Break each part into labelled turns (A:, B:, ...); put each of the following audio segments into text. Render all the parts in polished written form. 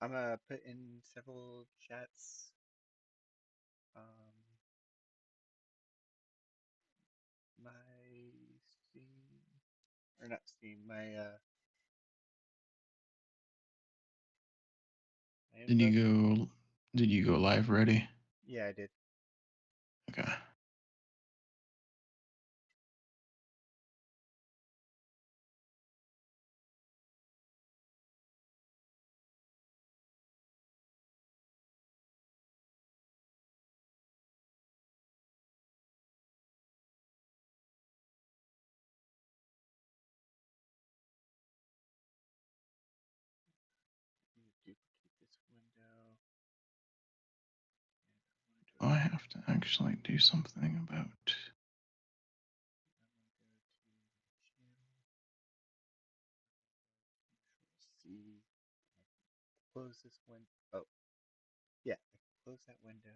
A: I'm gonna put in several chats. Um, my Steam or not Steam, my
B: Did
A: info.
B: you go? Did you go live already?
A: Yeah, I did.
B: Okay.
A: Let me duplicate this window.
B: Do I have to actually do something about?
A: See, close this window. Oh, yeah, I can close that window.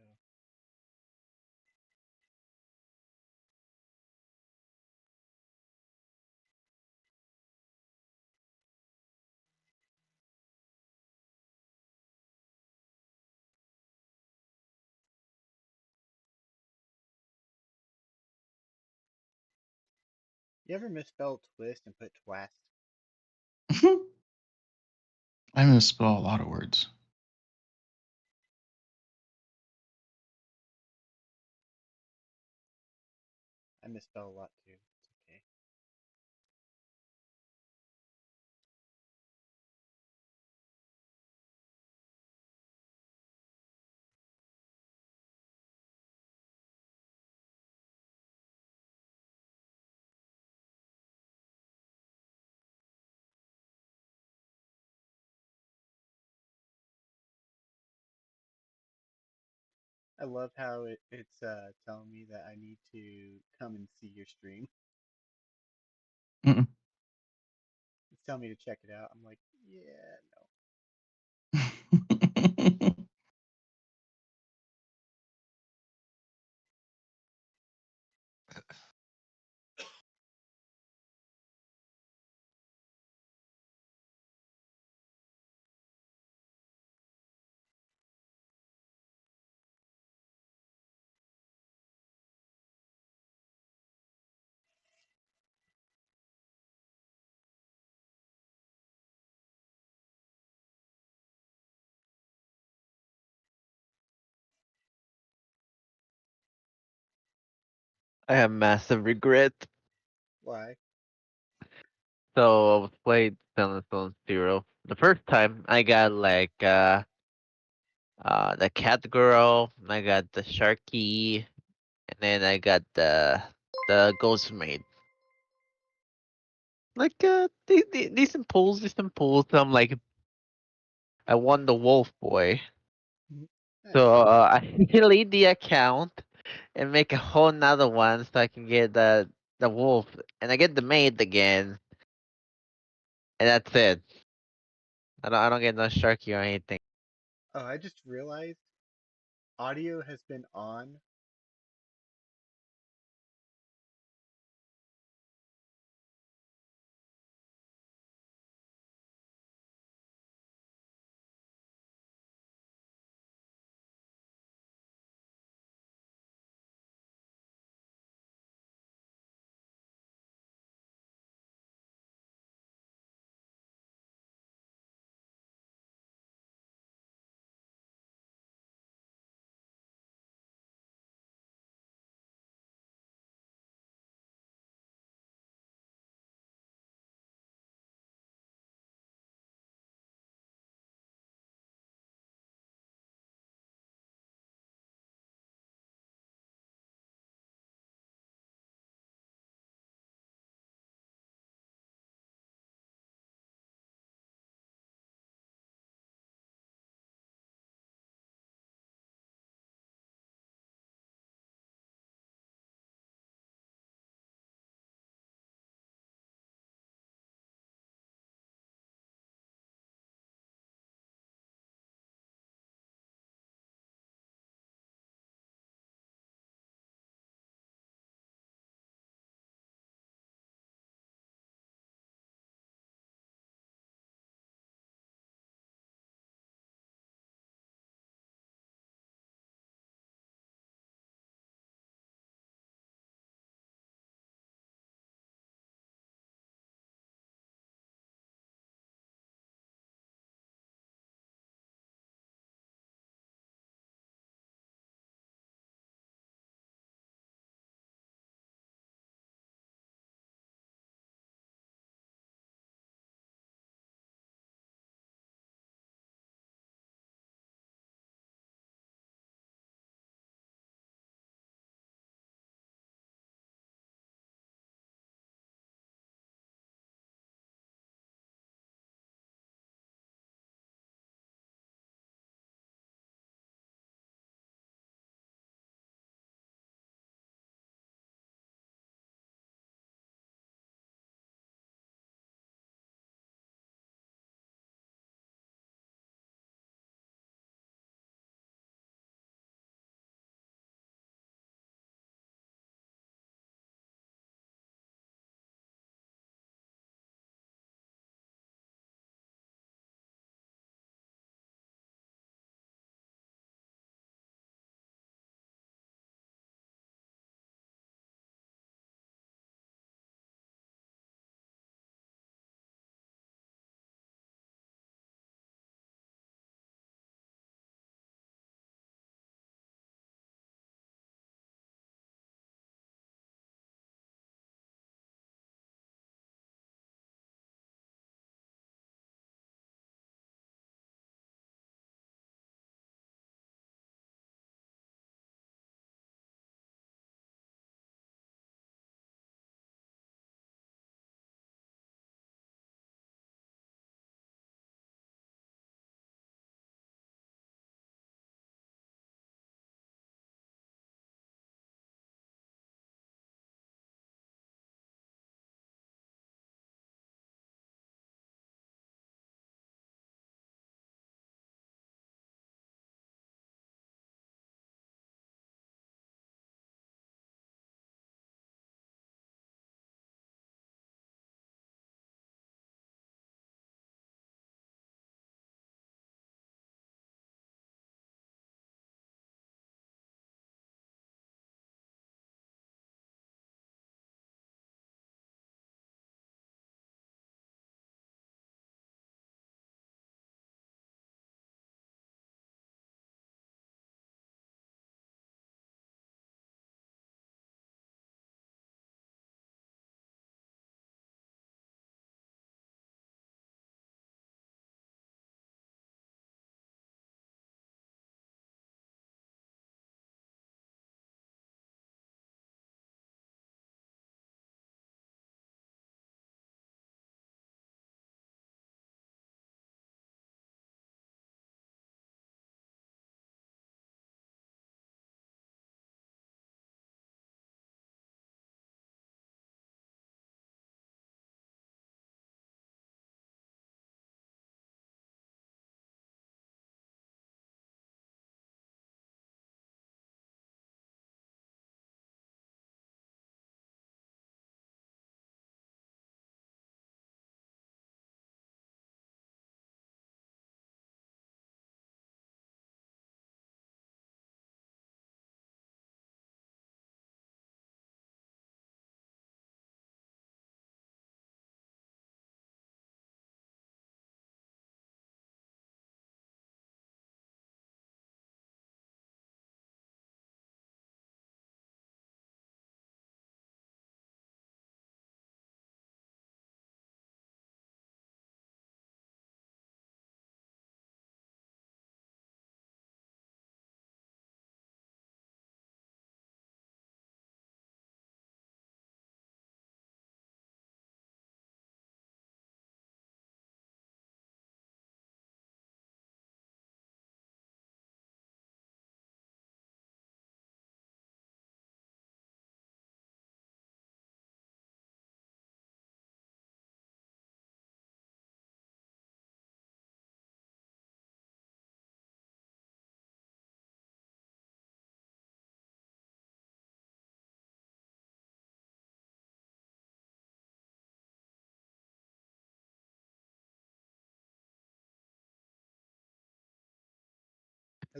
A: You ever misspell twist and put twast?
B: I misspell a lot of words.
A: I misspell a lot too. It's okay. I love how it's telling me that I need to come and see your stream.
B: Mm-mm.
A: It's telling me to check it out. I'm like, yeah, no.
C: I have massive regret.
A: Why?
C: So I was played Silent Zone Zero. The first time I got like the cat girl, I got the Sharky, and then I got the ghost maid. Like decent pulls, decent pulls. I'm like I won the wolf boy.
A: Nice.
C: So I delete the account and make a whole nother one so I can get the wolf and I get the maid again and that's it. I don't get no Sharky or anything.
A: Oh, I just realized audio has been on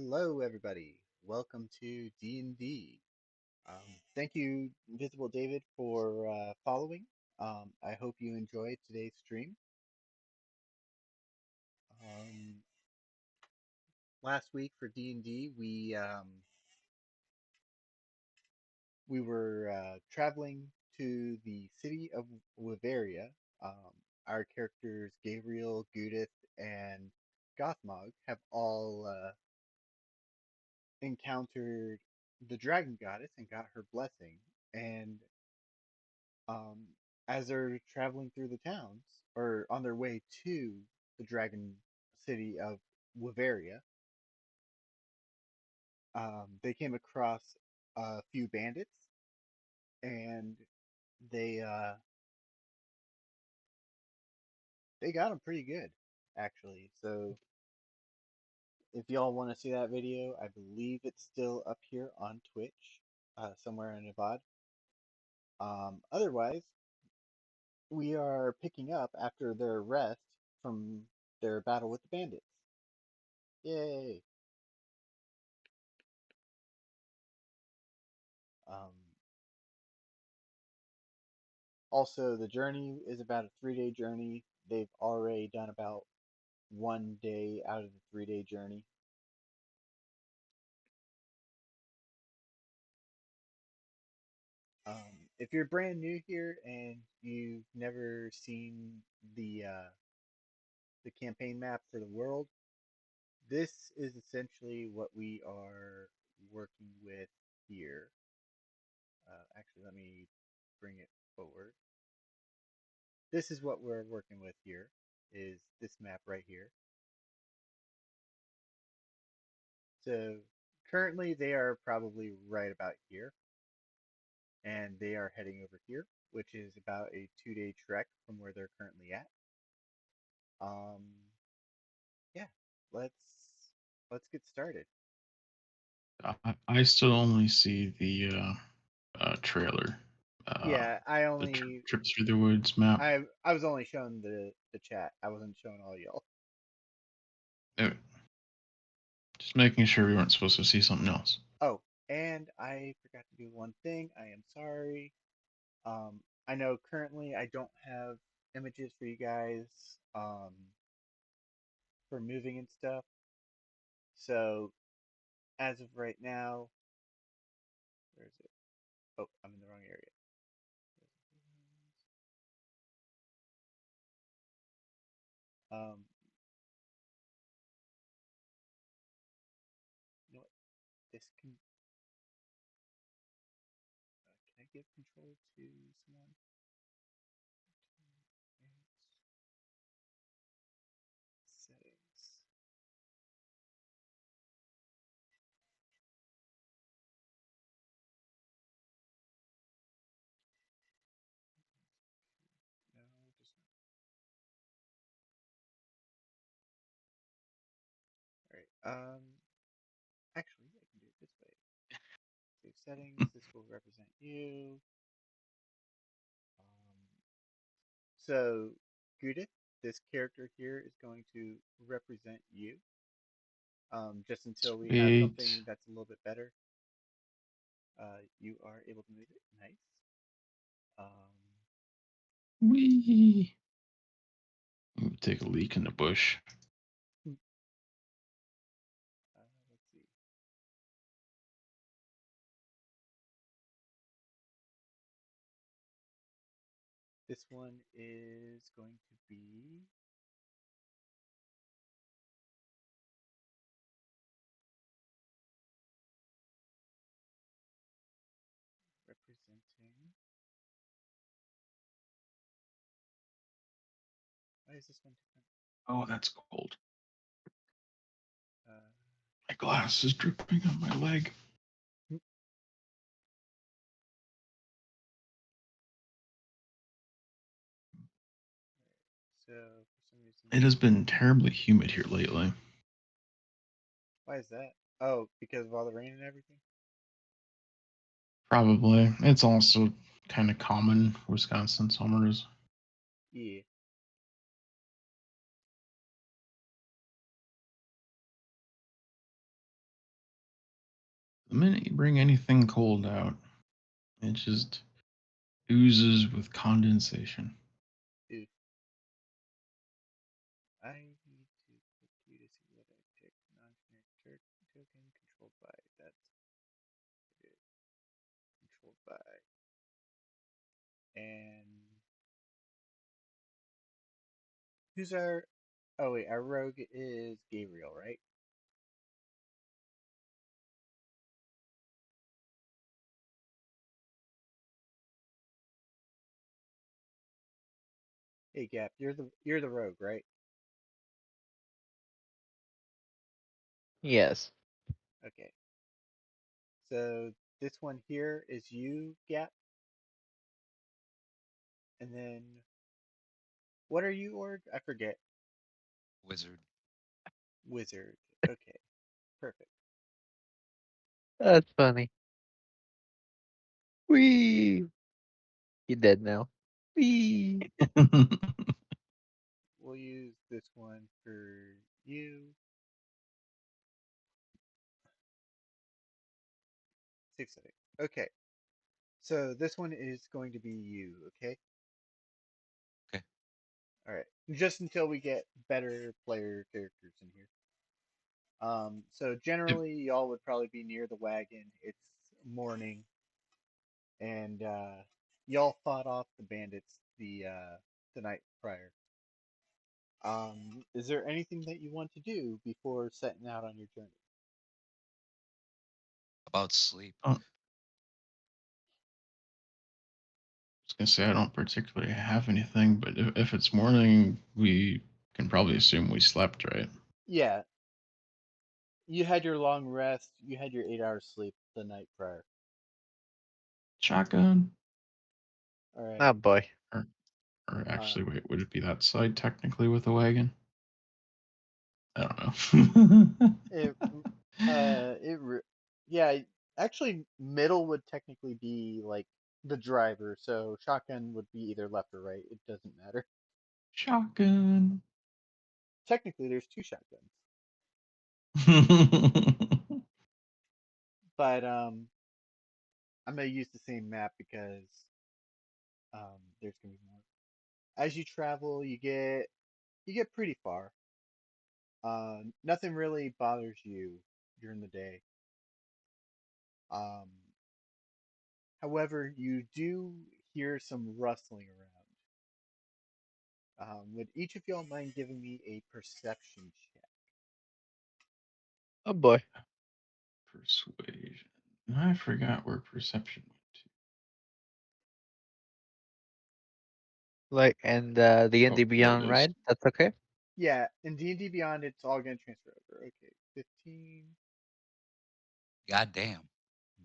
A: Hello, everybody. Welcome to D&D. Thank you, Invisible David, for following. I hope you enjoyed today's stream. Um, Last week for D&D, we were traveling to the city of Wiveria. Um, our characters Gabriel, Judith, and Gothmog have all encountered the dragon goddess and got her blessing. And um, as they're traveling through the towns or on their way to the dragon city of Wiveria, they came across a few bandits and they uh, they got them pretty good actually. So if y'all want to see that video, I believe it's still up here on Twitch, somewhere in Nevada. Otherwise, we are picking up after their rest from their battle with the bandits. Yay! Um, Also, the journey is about a 3 day journey. They've already done about 1 day out of the 3 day journey. If you're brand new here and you've never seen the campaign map for the world, this is essentially what we are working with here. Actually, let me bring it forward. This is what we're working with here, is this map right here. So currently they are probably right about here, and they are heading over here, which is about a 2 day trek from where they're currently at. Um, yeah, let's let's get started.
B: I still only see the trailer. Uh,
A: Yeah, I
B: the
A: only
B: trip through the woods map.
A: I was only showing the chat. I wasn't showing all y'all.
B: Uh, Just making sure we weren't supposed to see something else.
A: Oh, and I forgot to do one thing. I am sorry. I know currently I don't have images for you guys for moving and stuff. So as of right now, where is it? Oh, I'm in the wrong area. Um, you know what? This can I give control to someone? Settings. No, just not. All right. Actually, I can do it this way. Save settings. This will represent you. So, Judith, this character here is going to represent you. Just until we have
B: Sweet.
A: something that's a little bit better, you are able to move it. Nice. Um,
B: Wee. Take a leak in the bush.
A: let's see. This one is going to be representing. Why is this one different?
B: Oh, that's cold.
A: Uh,
B: My glass is dripping on my leg.
A: so for some reason,
B: It has been terribly humid here lately.
A: why is that? Oh, because of all the rain and everything.
B: Probably. It's also kind of common Wisconsin summers.
A: Yeah.
B: The minute you bring anything cold out, it just oozes with condensation.
A: Dude, I need to click you to see what I picked. Non-generic token controlled by. That's it. Controlled by. And who's our? Oh wait, our rogue is Gabriel, right? Hey Gap, you're the rogue, right?
C: Yes.
A: Okay. So this one here is you, Gap, and then what are you, Org? I forget.
D: Wizard.
A: Wizard. Okay, perfect.
C: That's funny. Wee. You dead now. Wee.
A: We'll use this one for you. 6 settings. Okay. So this one is going to be you, okay?
D: Okay.
A: All right. Just until we get better player characters in here. So
B: Yep.
A: generally, y'all would probably be near the wagon. It's morning, and y'all fought off the bandits the night prior. Is there anything that you want to do before setting out on your journey?
D: About sleep.
B: I was gonna say I don't particularly have anything, but if it's morning, we can probably assume we slept, right?
A: Yeah, you had your long rest. You had your 8 hours sleep the night prior.
B: Shotgun,
A: All right.
C: Oh boy.
B: or or
A: Uh,
B: actually, wait, would it be that side technically with a wagon? I don't know.
A: it, yeah. Actually, middle would technically be like the driver, so shotgun would be either left or right. It doesn't matter.
B: Shotgun.
A: Technically, there's two shotguns, but I'm gonna use the same map because there's gonna be more. As you travel, you get pretty far. Nothing really bothers you during the day. Um, However, you do hear some rustling around. Would each of y'all mind giving me a perception check?
C: Oh boy.
B: Persuasion. I forgot where perception went to.
C: Like and the
B: Oh,
C: Indie
B: there it
C: Beyond,
B: is.
C: right? That's okay.
A: Yeah, in D&D Beyond, it's all gonna transfer over. Okay, 15.
D: God damn.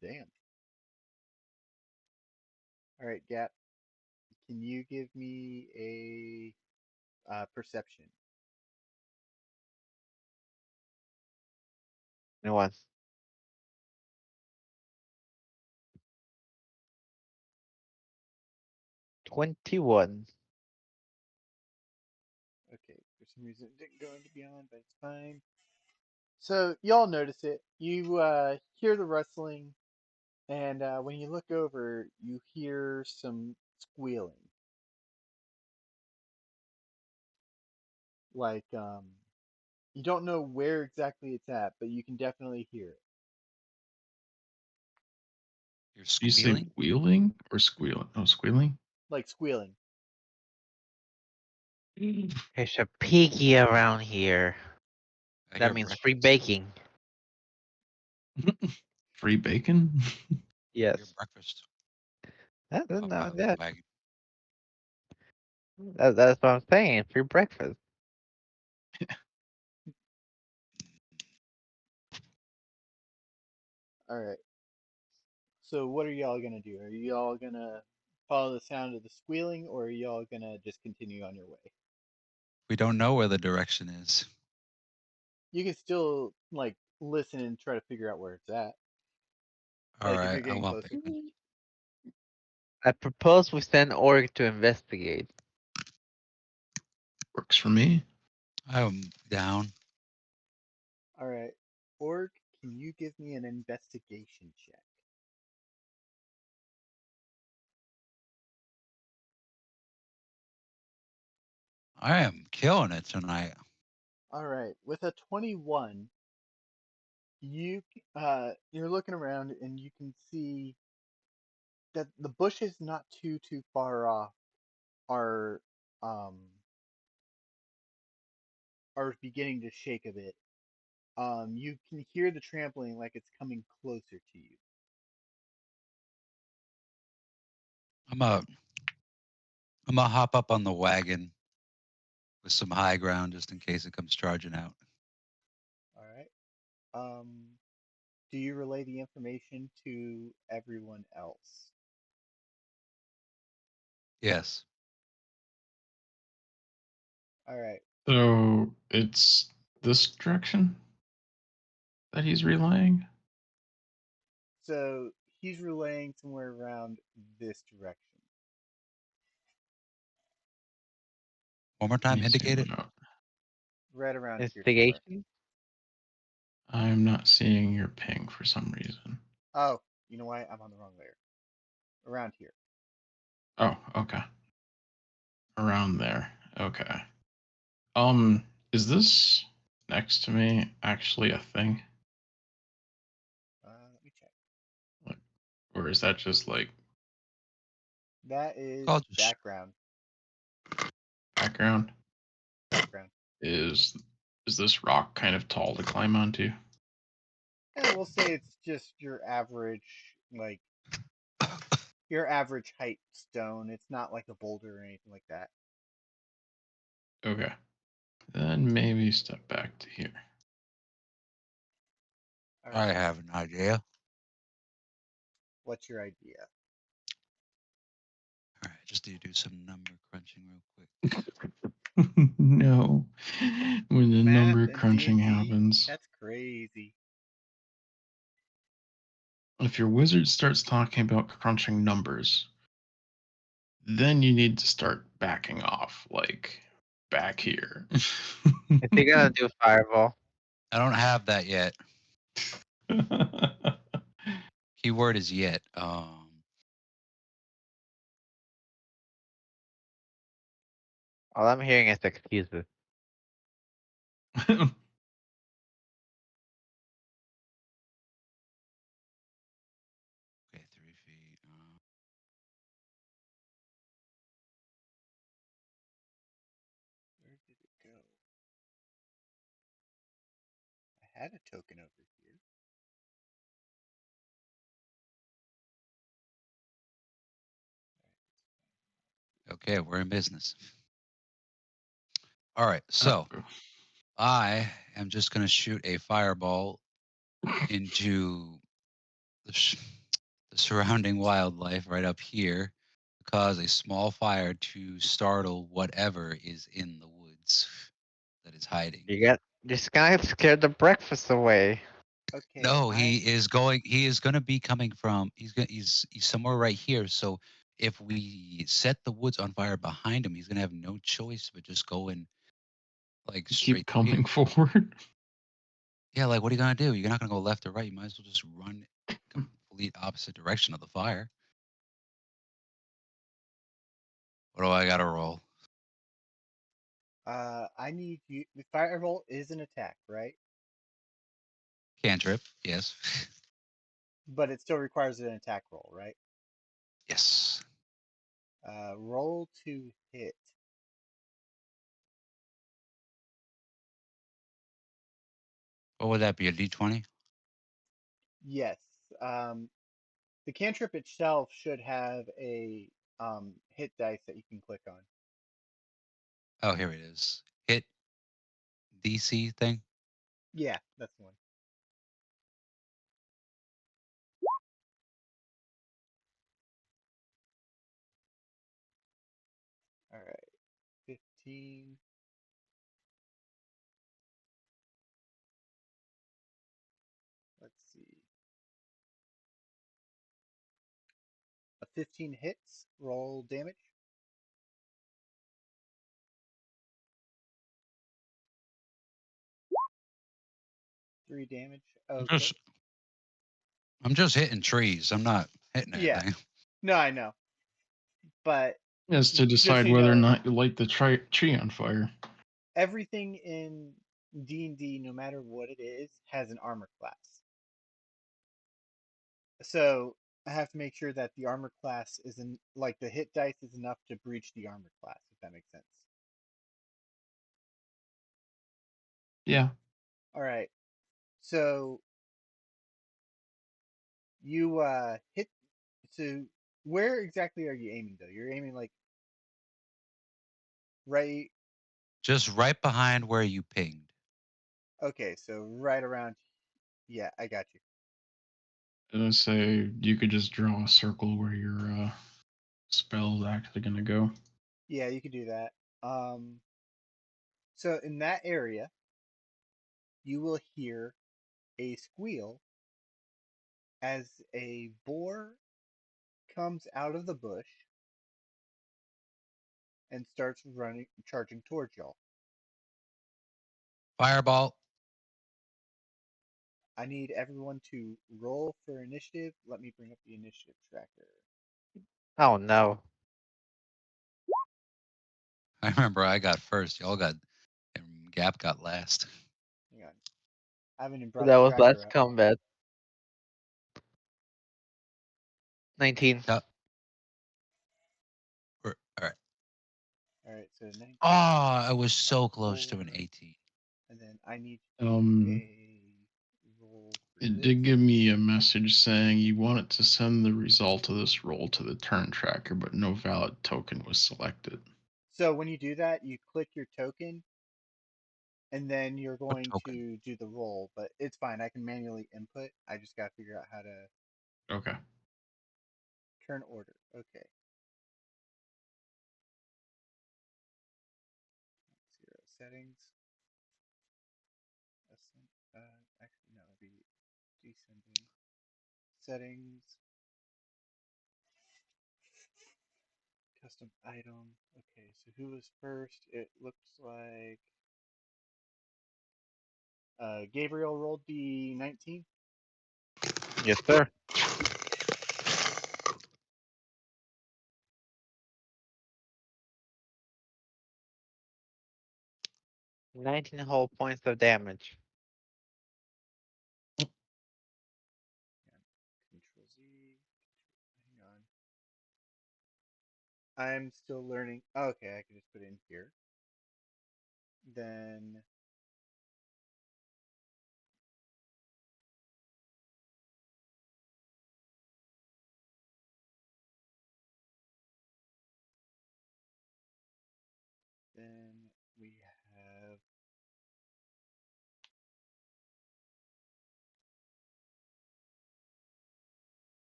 A: Damn. All right, Gap. Can you give me a perception?
C: No one. 21.
A: Okay, for some reason it didn't go into Beyond, but it's fine. So y'all notice it. You hear the rustling, and when you look over, you hear some squealing. Like you don't know where exactly it's at, but you can definitely hear it.
D: You're
B: Do you say
D: squealing?
B: wheeling or squealing? Oh, squealing.
A: Like squealing.
C: There's a piggy around here.
D: I
C: That
D: hear
C: means free
D: breakfast.
C: baking.
B: Free bacon.
D: I hear
C: Yes.
D: breakfast
C: That,
D: up by
C: no,
D: the
C: that,
D: wagon.
C: that's what I'm saying. Free breakfast.
A: All right. So what are y'all gonna do? Are y'all gonna follow the sound of the squealing, or are y'all gonna just continue on your way?
D: We don't know where the direction is.
A: You can still like listen and try to figure out where it's at.
D: All
A: Like if
D: right,
A: you're
D: I
A: getting
D: want
A: closer.
D: bacon.
C: I propose we send Org to investigate.
B: Works for me.
D: I'm down.
A: All right. Orc, can you give me an investigation check?
D: I am killing it tonight.
A: All right, with a 21, you're looking around and you can see that the bushes not too far off are um are beginning to shake a bit. You can hear the trampling like it's coming closer to you.
D: I'm a I'm gonna hop up on the wagon with some high ground just in case it comes charging out.
A: All right. Do you relay the information to everyone else?
D: Yes.
A: All right.
B: So it's this direction that he's relaying?
A: So he's relaying somewhere around this direction,
D: One more
B: Let
D: time,
B: me
D: indicate
B: zoom
D: it.
B: out.
A: right around here somewhere.
C: Investigation?
B: I'm not seeing your ping for some reason.
A: Oh, you know why? I'm on the wrong layer. Around here.
B: Oh, okay. Around there. Okay. Is this next to me actually a thing?
A: Let me check.
B: Like, or is that just like
A: That is
D: Called just
A: background.
B: background?
A: Background.
B: Is this rock kind of tall to climb onto?
A: And we'll say it's just your average height stone. It's not like a boulder or anything like that.
B: Okay. Then maybe step back to here.
A: All
D: I
A: right.
D: have an idea.
A: What's your idea?
D: All right, just need to do some number crunching real quick.
B: No. When the
A: Math
B: number
A: and
B: crunching
A: D&D?
B: happens.
A: That's crazy.
B: If your wizard starts talking about crunching numbers, then you need to start backing off, like back here.
C: Is he gonna do fireball?
D: I don't have that yet. Keyword is yet.
C: All I'm hearing is excuses.
D: Okay, 3 feet.
A: Where did it go? I had a token over here.
D: Okay, we're in business. All right, so
B: Uh-oh.
D: I am just gonna shoot a fireball into the surrounding wildlife right up here to cause a small fire to startle whatever is in the woods that is hiding.
C: This guy scared the breakfast away.
A: Okay,
D: No, he is gonna be coming from he's somewhere right here. So if we set the woods on fire behind him, he's gonna have no choice but just go in like
B: Keep
D: straight through here.
B: coming forward.
D: Yeah, like what are you gonna do? You're not gonna go left or right. You might as well just run complete opposite direction of the fire. What do I gotta roll?
A: I need you. The fireball is an attack, right?
D: Cantrip, yes.
A: But it still requires an attack roll, right?
D: Yes.
A: Roll to hit.
D: What would that be? A D20?
A: Yes. The cantrip itself should have a hit dice that you can click on.
D: Oh, here it is. Hit DC thing.
A: Yeah, that's the one. All right, 15. Let's see. A 15 hits. Roll damage. 3 damage.
D: I'm
A: Okay.
D: just I'm just hitting trees. I'm not hitting
A: Yeah.
D: anything.
A: No, I know. But
B: Is to
A: just so
B: decide
A: you
B: whether or
A: know,
B: not you light the tree on fire.
A: everything in D&D, no matter what it is, has an armor class. So I have to make sure that the armor class isn't like the hit dice is enough to breach the armor class, if that makes sense.
B: Yeah.
A: All right. So you hit. So where exactly are you aiming though? You're aiming like right.
D: Just right behind where you pinged.
A: Okay, so right around. Yeah, I got you.
B: And I say you could just draw a circle where your spell's actually gonna go.
A: Yeah, you could do that. Um, so in that area, you will hear a squeal as a boar comes out of the bush and starts running, charging towards y'all.
D: Fireball.
A: I need everyone to roll for initiative. Let me bring up the initiative tracker.
C: Oh no.
D: I remember I got first. Y'all got and Gap got last.
A: Hang on. I haven't even brought
C: That
A: the
C: was
A: tracker
C: last
A: up.
C: combat. 19.
D: Yep. All right.
A: All right, so
D: Oh,
A: 19
D: I was
A: plus
D: so close to
A: 4,
D: an 18.
A: and then I need to do
B: Um,
A: a roll for
B: it
A: this.
B: did give me a message saying you wanted to send the result of this roll to the turn tracker, but no valid token was selected.
A: So when you do that, you click your token, and then you're
D: What
A: going
D: token?
A: to do the roll. But it's fine. I can manually input. I just got to figure out how to
B: Okay.
A: turn order. Okay. 0 settings. Actually, no, it'd be descending. Settings. Custom item. Okay, so who was first? It looks like Gabriel rolled the 19.
C: Yes, sir. 19 whole points of damage.
A: Control Z. Hang on. I'm still learning. Oh, okay, I can just put it in here. Then then we have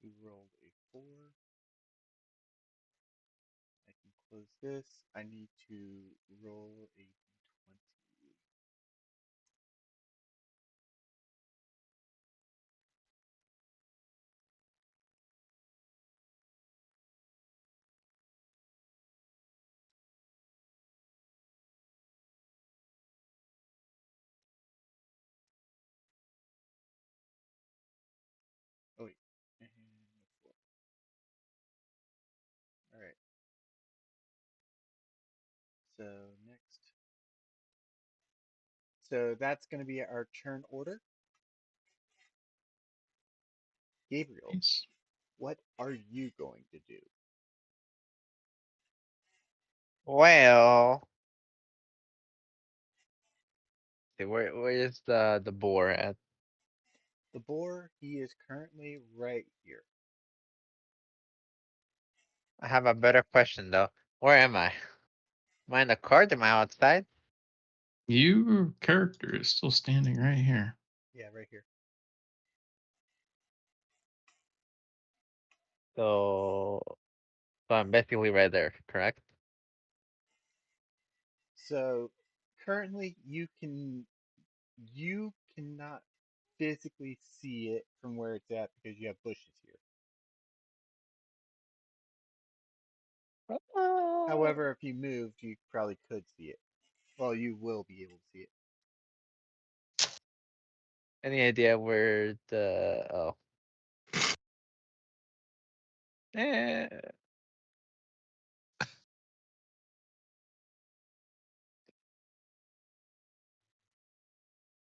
A: we rolled a 4. I can close this. I need to roll a d20. Oh wait, and a 4. All right. So next, so that's going to be our turn order. Gabriel,
B: Nice.
A: what are you going to do?
C: Well, see, where is the boar at?
A: The boar, he is currently right here.
C: I have a better question though. Where am I? Am I in the cart? Am I outside?
B: Your character is still standing right here.
A: Yeah, right here.
C: So, so I'm basically right there, correct?
A: So currently you cannot physically see it from where it's at because you have bushes here. However, if you moved, you probably could see it. Well, you will be able to see it.
C: Any idea where the eh.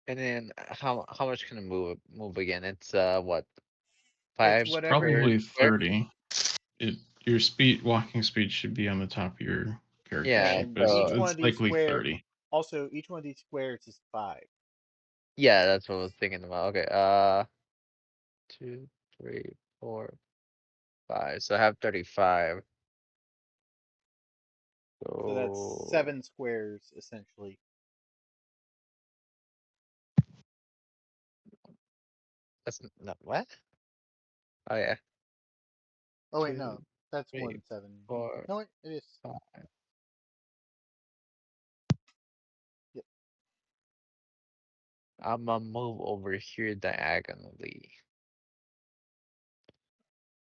C: And then how much can it move again? It's what,
A: It's
C: five
B: It's
A: whatever.
C: per
B: probably
C: square?
B: 30. It your walking speed should be on the top of your character
C: Yeah,
B: sheet,
A: And
B: but it's
A: each
C: so
A: one of
B: it's
A: these
B: likely
A: square,
B: 30.
A: also each one of these squares is 5.
C: yeah, that's what I was thinking about. Okay, 2, 3, 4, 5. So I have 35.
A: So that's
C: So
A: 7 squares essentially.
C: that's not what? Oh yeah,
A: Oh wait, no,
C: two,
A: that's more
C: three,
A: than 7.
C: four,
A: No, wait, it is.
C: 5.
A: Yep.
C: I'm gonna move over here diagonally.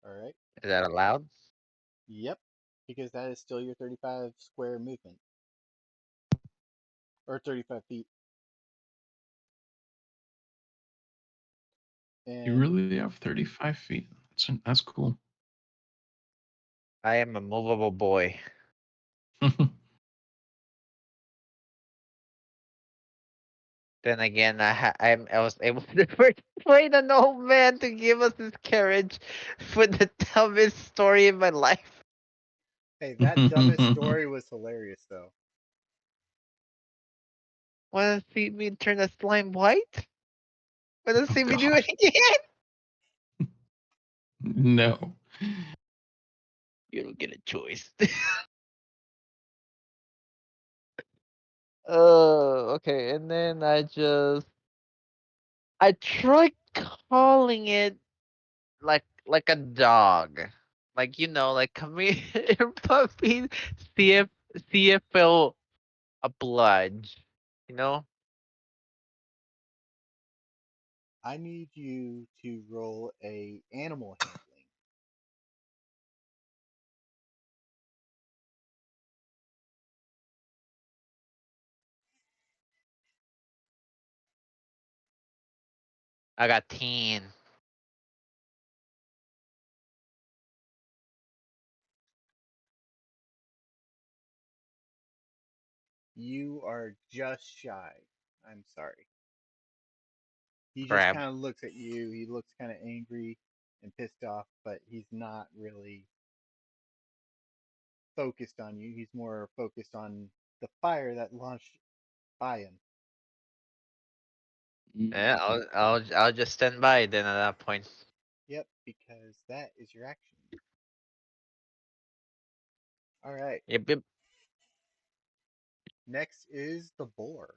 A: All right.
C: Is that allowed?
A: Yep. Because that is still your 35 square movement, or 35 feet.
B: You
A: And
B: really have 35 feet. That's cool.
C: I am a movable boy. Then again, I was able to persuade an old man to give us his carriage for the dumbest story in my life.
A: hey, that dumbest story was hilarious, though.
C: Wanna see me turn a slime white? Wanna
B: Oh
C: see me do
B: God,
C: it again?
B: no.
C: You don't get a choice. Okay, and then I tried calling it like a dog. Like, like, come here, puppy. CFL oblige. You know?
A: I need you to roll a animal handling.
C: I got 10.
A: You are just shy. I'm sorry. He just
C: Crap.
A: kind of looks at you. He looks kind of angry and pissed off, but he's not really focused on you. He's more focused on the fire that launched by him.
C: Yeah, I'll just stand by then at that point.
A: Yep, because that is your action. All right.
C: Yep, yep.
A: Next is the boar.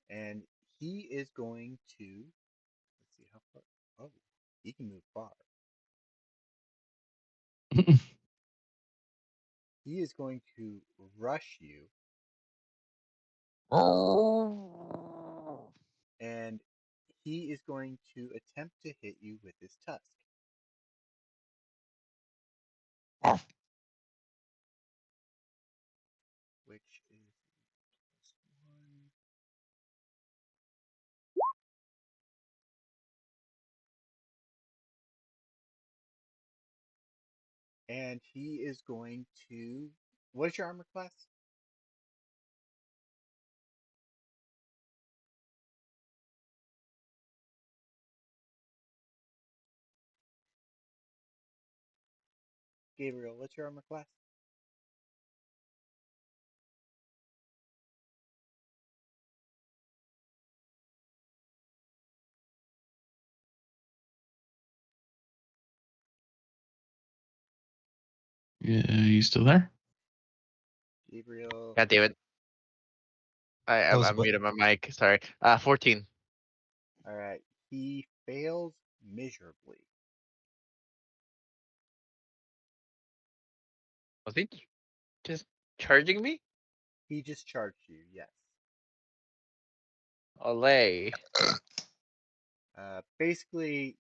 A: And he is going to, let's see how far. Oh, he can move far. He is going to rush you, and he is going to attempt to hit you with his tusk, which is +1. And he is going to. What is your armor class? Gabriel, what's your armor class?
B: Yeah, you still there?
A: Gabriel.
C: God damn it.
D: That
C: I
D: was what?
C: muted my mic. Sorry. 14.
A: All right. He fails miserably.
C: Was he just charging me?
A: He just charged you, yes.
C: Olay.
A: Basically,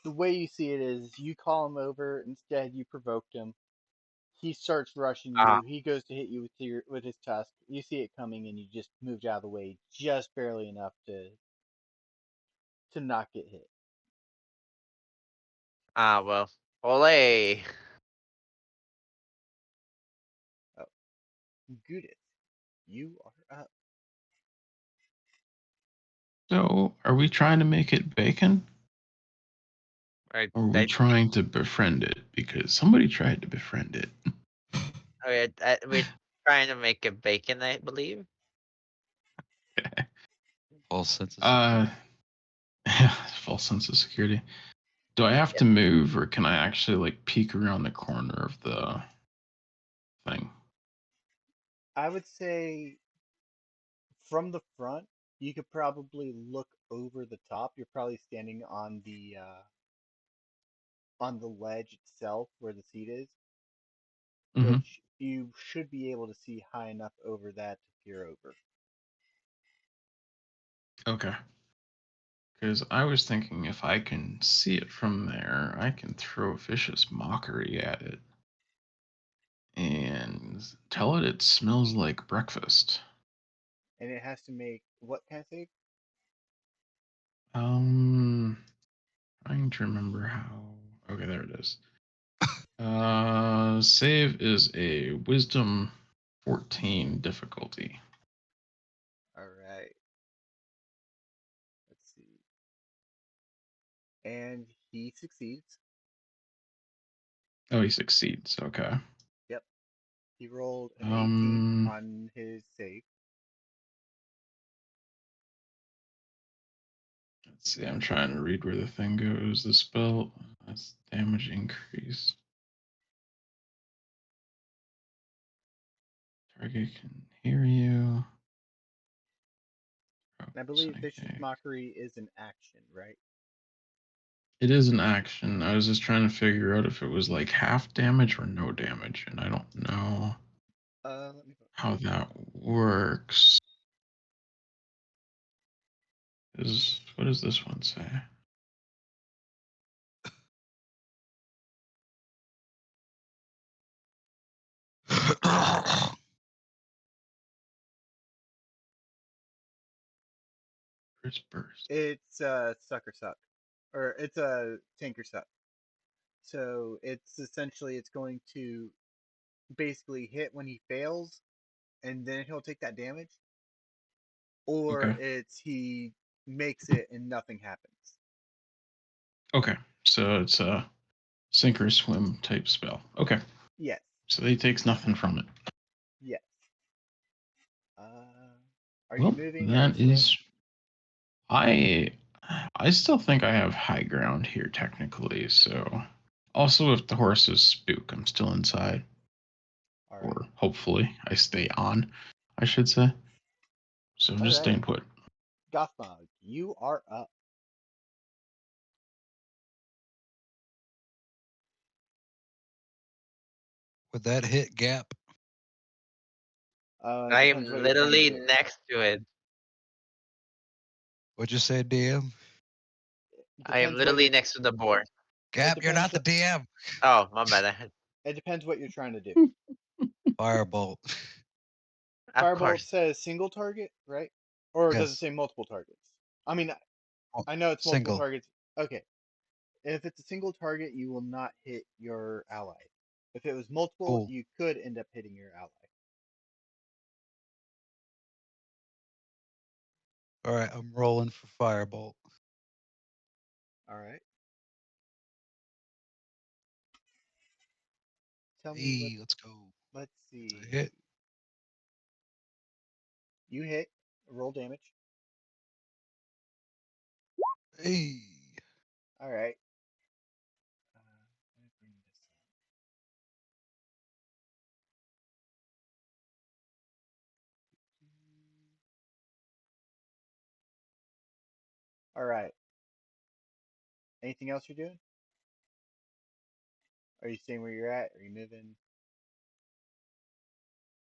A: the way you see it is you call him over. Instead, you provoked him. He starts rushing
C: Ah,
A: you. He goes to hit you with his tusk. You see it coming, and you just moved out of the way just barely enough to not get hit.
C: well. Olay.
A: Oh, Gudith, you are up.
B: So, are we trying to make it bacon?
C: Alright,
B: Or are we trying to befriend it? Because somebody tried to befriend it.
C: we're trying to make it bacon, I believe.
D: False sense of
B: uh,
D: security.
B: false sense of security. Do I have
C: Yeah.
B: to move, or can I actually like peek around the corner of the thing?
A: I would say from the front, you could probably look over the top. You're probably standing on the ledge itself where the seat is,
B: Hmm.
A: which you should be able to see high enough over that to peer over.
B: Okay. Because I was thinking if I can see it from there, I can throw vicious mockery at it and tell it smells like breakfast.
A: And it has to make what kind of save?
B: Um, trying to remember how. Okay, there it is. Save is a Wisdom 14 difficulty.
A: All right. Let's see. And he succeeds.
B: Oh, he succeeds. Okay.
A: Yep. He rolled an 18
B: Um,
A: on his save.
B: let's see. I'm trying to read where the thing goes. The spell that's damage increase. Target can hear you. Oh,
A: And I believe Vicious
B: psychic.
A: Mockery is an action, right?
B: It is an action. I was just trying to figure out if it was like half damage or no damage, and I don't know
A: Let me look.
B: how that works. Is what does this one say? Chris burst.
A: It's Sucker Suck. Or it's a Tinker Suck. So it's essentially it's going to basically hit when he fails, and then he'll take that damage, or
B: Okay.
A: it's he makes it and nothing happens.
B: Okay. So it's a sink or swim type spell. Okay.
A: Yes,
B: So he takes nothing from it.
A: yes. Uh, are you
B: Well,
A: moving? Are you
B: that
A: staying?
B: is I I still think I have high ground here technically, so also if the horses spook, I'm still inside.
A: All right,
B: Or hopefully I stay on, I should say. So I'm
A: all
B: just
A: right.
B: staying put.
A: Gothmog, you are up.
D: Would that hit Gap?
A: It
C: I am
A: depends what you're trying to
C: literally
A: do.
C: next to it.
D: What'd you say, DM?
A: It
C: I am
A: depends what you're.
C: literally next to the board.
A: It
D: Gap, you're
A: depends
D: not the
A: what.
D: DM.
C: Oh, my bad.
A: It depends what you're trying to do.
D: Firebolt.
C: Of
A: Firebolt
C: course.
A: says single target, right? Or does it
D: Yes.
A: say multiple targets? I mean,
D: Oh,
A: I know it's multiple
D: single.
A: targets. Okay, if it's a single target, you will not hit your ally. If it was multiple,
D: Cool.
A: you could end up hitting your ally.
D: All right, I'm rolling for Firebolt.
A: All right. Tell me what.
D: Hey, let's go.
A: Let's
D: I
A: see.
D: hit.
A: You hit. Roll damage.
D: Hey.
A: All right. Let me bring this up. All right. Anything else you're doing? Are you staying where you're at? Are you moving?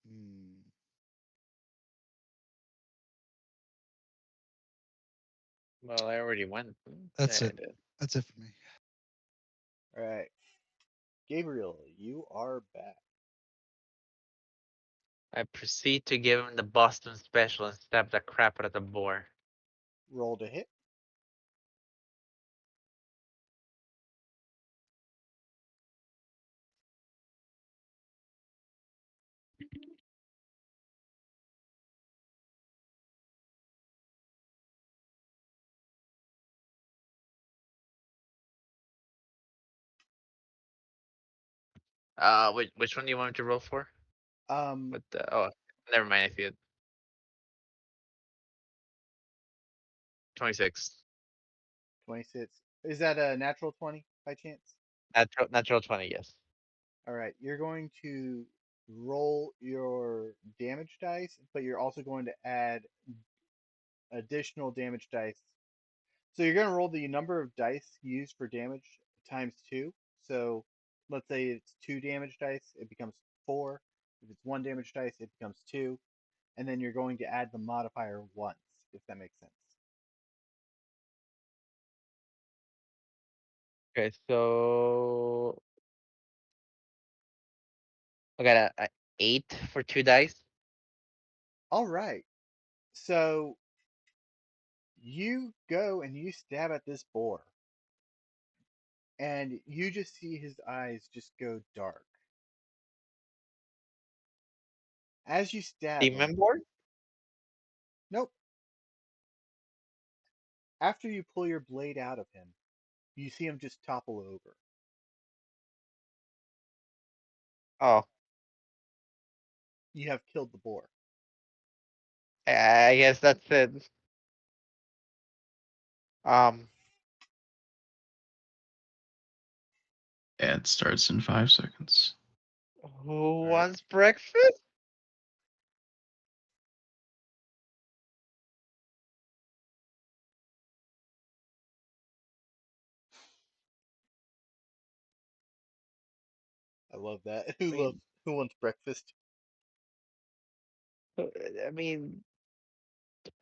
D: Hmm.
C: Well, I already went.
D: That's
C: Yeah, I
D: it.
C: did.
D: That's it for me.
A: All right, Gabriel, you are back.
C: I proceed to give him the Boston special and stab the crap out of the boar.
A: Roll to hit.
C: Which one do you want me to roll for?
A: Um,
C: What the? Oh, never mind. I see it. 26.
A: 26. Is that a natural 20 by chance?
C: Natural 20. Yes.
A: All right, you're going to roll your damage dice, but you're also going to add additional damage dice. So you're going to roll the number of dice used for damage times two. So let's say it's two damage dice, it becomes four. If it's one damage dice, it becomes two. And then you're going to add the modifier once, if that makes sense.
C: Okay, so I got a 8 for 2 dice.
A: All right. So you go and you stab at this boar, and you just see his eyes just go dark. As you stab
C: Demon
A: him,
C: board?
A: nope, after you pull your blade out of him, you see him just topple over.
C: Oh,
A: You have killed the boar.
C: I guess that's it. Um,
B: Ad starts in 5 seconds.
C: who
A: All right.
C: wants breakfast?
A: I love that.
C: I mean,
A: Who wants breakfast?
C: I mean,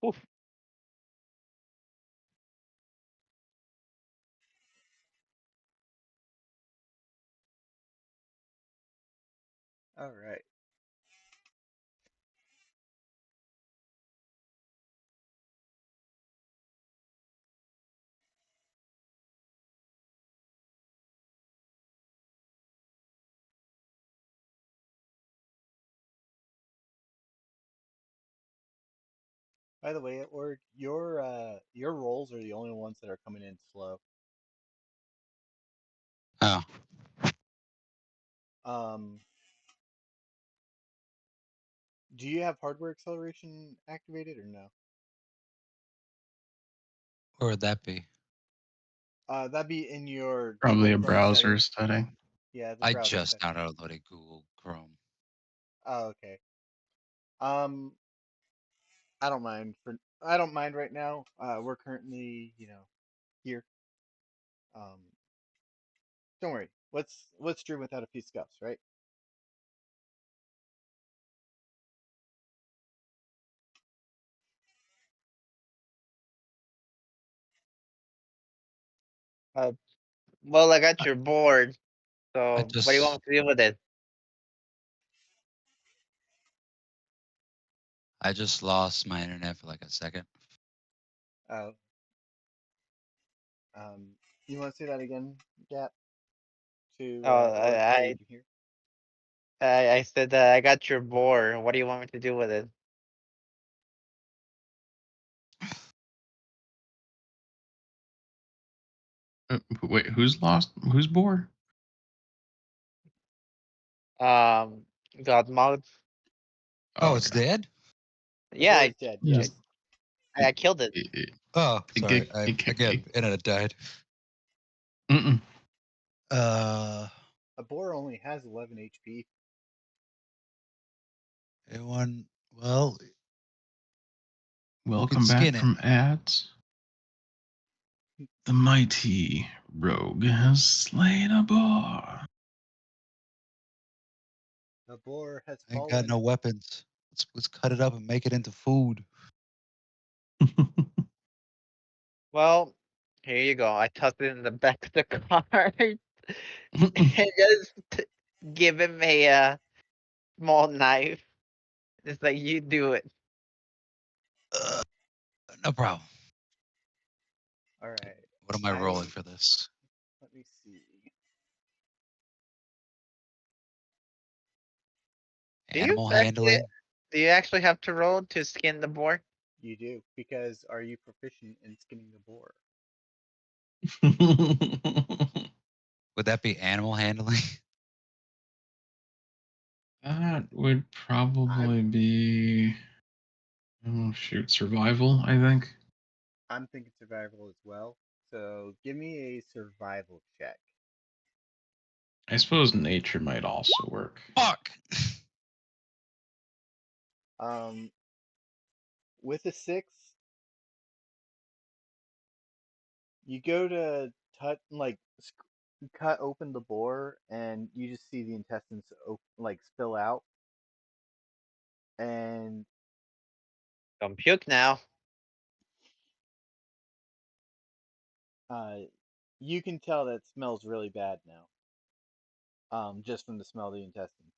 C: oof.
A: All right. By the way, at work, your rolls are the only ones that are coming in slow.
D: Oh,
A: Um, do you have hardware acceleration activated or no?
D: where would that be?
A: That'd be in your
B: Probably
A: Google
B: a
A: Chrome
B: browser
A: settings.
B: setting.
A: Yeah, the
D: I
A: browser
D: just
A: setting.
D: downloaded Google Chrome.
A: Oh, okay. Um, I don't mind right now. We're currently, here. Um, don't worry. What's Drew without a few scuffs, right?
C: Uh, well, I got
B: I,
C: your board.
D: I
C: So, what do you want
D: just
C: me to do with it?
D: I just lost my internet for like a second.
A: Uh, um, you want to say that again, Gap, to
C: Oh,
A: Org so he can hear?
C: I said that I got your board. What do you want me to do with it?
B: wait, who's lost? Who's bored?
C: Um, God mode.
B: Oh,
D: Oh, it's
B: okay.
D: dead?
A: The
C: Yeah,
A: boar is dead.
B: Just
A: Yes,
B: it,
C: I killed it.
B: it,
D: Oh,
B: it,
D: sorry.
B: it,
D: I
B: it kicked
D: again
B: you.
D: internet died.
B: Mm-mm.
D: Uh,
A: a boar only has 11 HP.
D: anyone? Well, you can
B: Welcome back
D: skin it.
B: from ads. The mighty rogue has slain a boar.
A: The boar has
D: I ain't got no
A: fallen.
D: weapons. Let's cut it up and make it into food.
C: Well, here you go. I tossed it in the back of the car and just give him a small knife. It's like you do it.
D: Uh, no problem.
A: All right.
D: What am I rolling
A: I
D: for this?
A: Let me see.
C: Do you
D: Animal
C: actually
D: handling?
C: have to roll to skin the boar?
A: You do because are you proficient in skinning the boar?
D: Would that be animal handling?
B: That would probably
A: I'm
B: be, oh shoot, survival, I think.
A: I'm thinking survival as well. So give me a survival check.
B: I suppose nature might also work.
D: Fuck!
A: Um, with a 6, you go to cut open the boar, and you just see the intestines like spill out, and
C: Don't puke now.
A: uh, you can tell that it smells really bad now. Just from the smell of the intestines.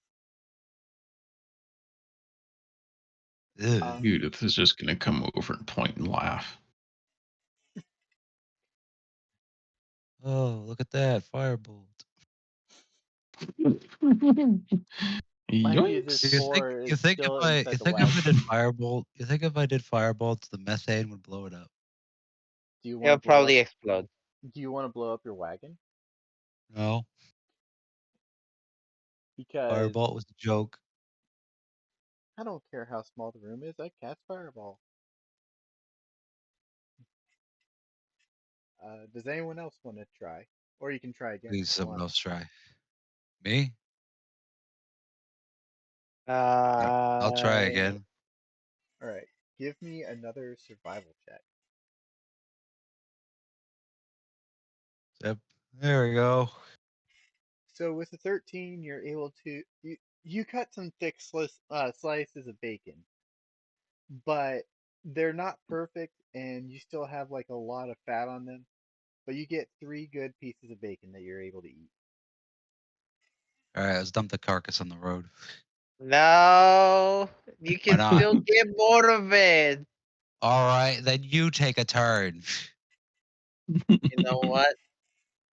D: Ugh.
A: Um,
B: Judith is just gonna come over and point and laugh.
D: Oh, look at that. Firebolt.
A: mind you, this
D: Do you
B: Yoinks!
D: think
A: boar
D: you
A: is
D: think if
A: still
D: I
A: inside
D: you
A: the
D: think if I did
A: wagon.
D: firebolt you think if I did firebolts the methane would blow it up?
A: Do you want
C: It'll
A: to blow up?
C: probably explode.
A: Do you want to blow up your wagon?
D: No.
A: Because
D: Firebolt was a joke.
A: I don't care how small the room is. I cast fireball. Does anyone else want to try? Or you can try again if
D: Please
A: you
D: someone
A: want.
D: else try. Me? I'll try
C: Uh,
D: again.
A: All right, give me another survival check.
D: Yep. There we go.
A: So with a 13, you're able to you cut some thick slices of bacon, but they're not perfect, and you still have like a lot of fat on them. But you get 3 good pieces of bacon that you're able to eat.
D: Alright, let's dump the carcass on the road.
C: no, you
D: Why
C: can
D: not?
C: still get more of it.
D: Alright, then you take a turn.
C: You know what?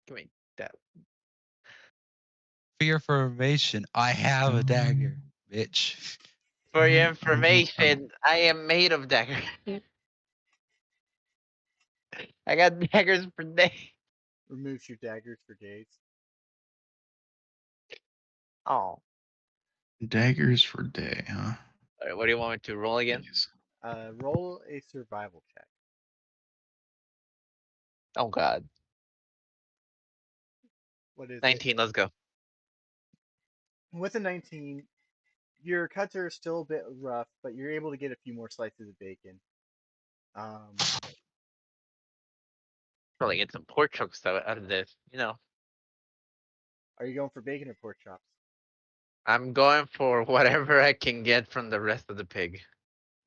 C: Give me that.
D: For your information, I have a dagger, bitch.
C: For your information, I am made of daggers. I got daggers for days.
A: Removes your daggers for days.
C: Oh,
B: Daggers for day, huh?
C: all right, what do you want me to roll again?
B: Jeez.
A: Roll a survival check.
C: Oh God,
A: What is it?
C: 19. Let's go.
A: With a 19, your cuts are still a bit rough, but you're able to get a few more slices of bacon. Um,
C: Probably get some pork chunks out of this.
A: are you going for bacon or pork chops?
C: I'm going for whatever I can get from the rest of the pig.
A: You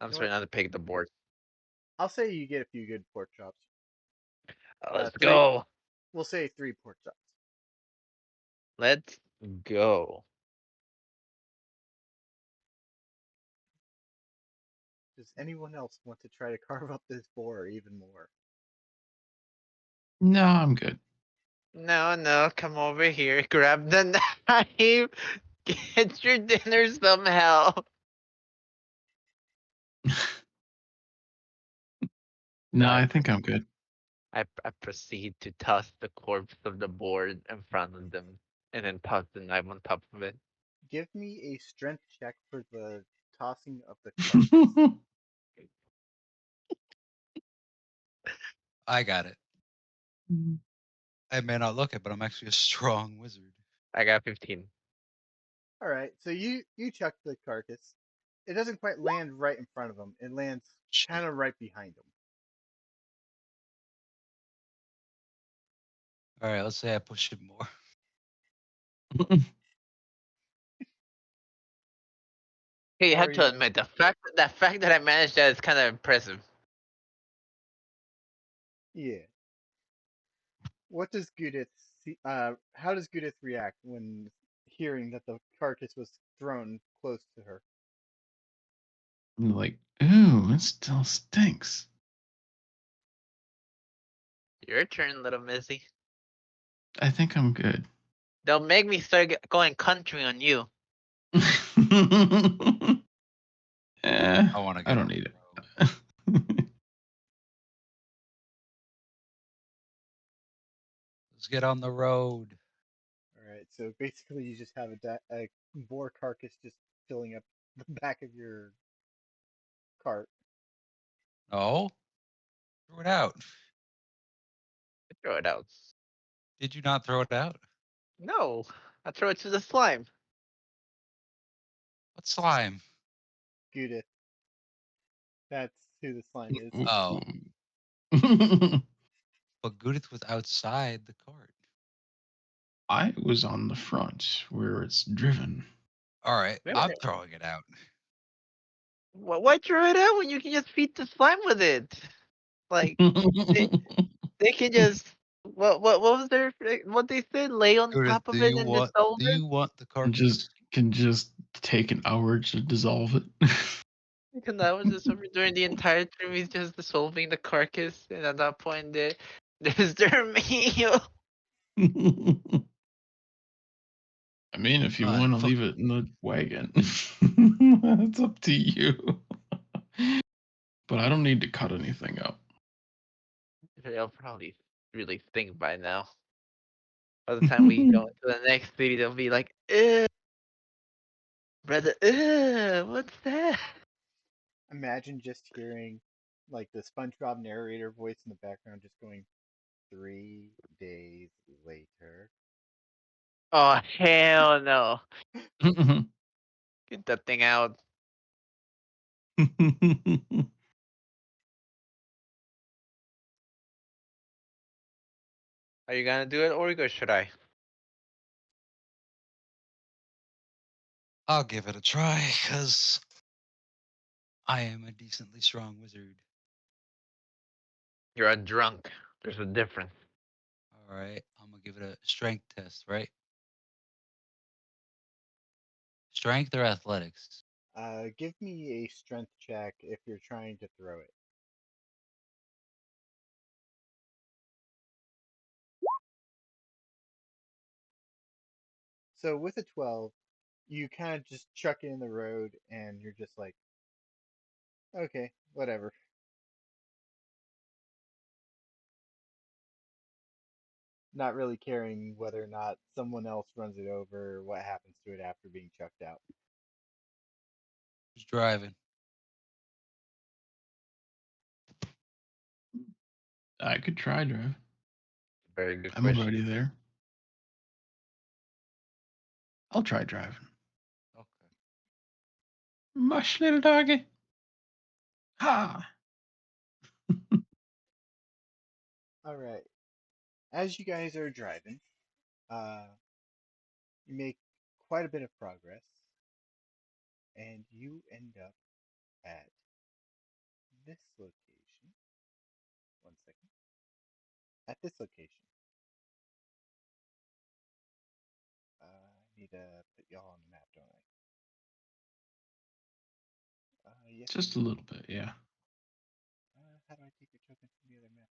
C: I'm
A: know
C: sorry,
A: what?
C: not the pig, the board.
A: I'll say you get a few good pork chops.
C: Let's
A: Three.
C: go.
A: We'll say 3 pork chops.
C: Let's go.
A: Does anyone else want to try to carve up this boar even more?
B: No, I'm good.
C: No, no, come over here. Grab the knife. Get your dinner somehow.
B: No,
C: I
B: I think I'm good.
C: I proceed to toss the corpse of the board in front of them, and then toss the knife on top of it.
A: Give me a strength check for the tossing of the carcass.
D: I got it. I may not look it, but I'm actually a strong wizard.
C: I got 15.
A: All right, so you chuck the carcass. It doesn't quite land right in front of him. It lands
D: Shit.
A: kind of right behind him.
D: Alright, let's say I push it more.
C: Hey, you
A: How are
C: have
A: you
C: to
A: gonna?
C: admit the fact that I managed that is kind of impressive.
A: Yeah. What does Gudith see? How does Gudith react when hearing that the carcass was thrown close to her?
B: Like, ooh, it still stinks.
C: Your turn, little Missy.
B: I think I'm good.
C: Don't make me start going country on you.
D: I want to
B: I
D: get
B: don't
D: on
B: need
D: the road.
B: it.
D: Let's get on the road.
A: All right. So basically, you just have a boar carcass just filling up the back of your cart.
D: No, throw it out.
C: Throw it out.
D: Did you not throw it out?
C: No, I throw it to the slime.
D: What slime?
A: Gudith. That's who the slime is.
D: Oh, but Gudith was outside the cart.
B: I was on the front where it's driven.
D: All right,
C: Remember,
D: I'm throwing it out.
C: why throw it out when you can just feed the slime with it? Like they, they can just what was their what they said? Lay on
D: Judith,
C: top of it and dissolve
D: do
C: it.
D: you want the
B: just
D: carcass?
B: can just take an hour to dissolve it.
C: Because that was just over during the entire time he's just dissolving the carcass, and at that point there's their meal.
B: I mean, if you
D: Fine.
B: want to leave it in the wagon, it's up to you. But I don't need to cut anything up.
C: They'll probably really stink by now. By the time we go into the next city, they'll be like, brother, what's that?
A: Imagine just hearing like the SpongeBob narrator voice in the background, just going 3 days later.
C: Oh hell no! Get that thing out. Are you gonna do it, or should I?
D: I'll give it a try, because I am a decently strong wizard.
C: You're a drunk. There's a difference.
D: All right, I'm going to give it a strength test, right? Strength or athletics?
A: Give me a strength check if you're trying to throw it. So with a 12, you kind of just chuck it in the road and you're just like, okay, whatever. Not really caring whether or not someone else runs it over or what happens to it after being chucked out.
D: Who's driving?
B: I could try drive.
C: Very good
B: I'm
C: question.
B: already there. I'll try driving.
D: Okay.
B: Mush, little doggy. Ha!
A: All right. As you guys are driving, uh, you make quite a bit of progress, and you end up at this location. One second. At this location, I need to put y'all on the map, don't I? Yes, I
B: Just a
A: do.
B: little bit, yeah.
A: How do I take the token from the other map?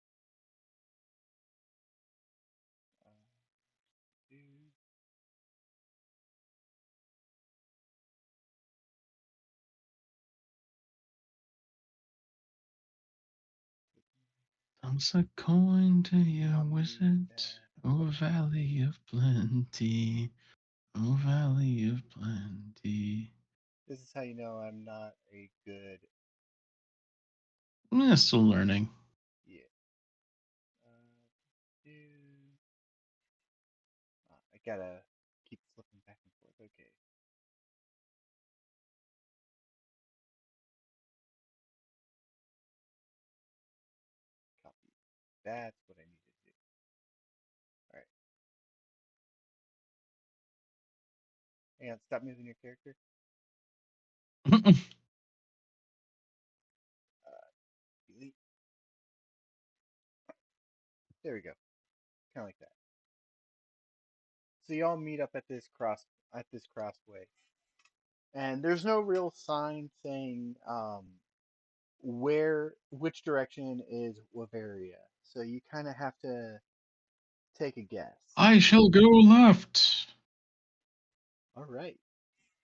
A: Uh, do,
B: Toss a coin to your
A: copy
B: wizard.
A: that.
B: Oh, valley of plenty. Oh, valley of plenty.
A: This is how you know I'm not a good.
B: Still learning.
A: Yeah. Do, I gotta keep flipping back and forth. Okay. Copy. That's what I need to do. All right. Hang on. Stop moving your character. Delete. There we go. Kind of like that. So you all meet up at this crossway, and there's no real sign saying which direction is Wavaria. So you kind of have to take a guess.
B: I shall go left.
A: All right,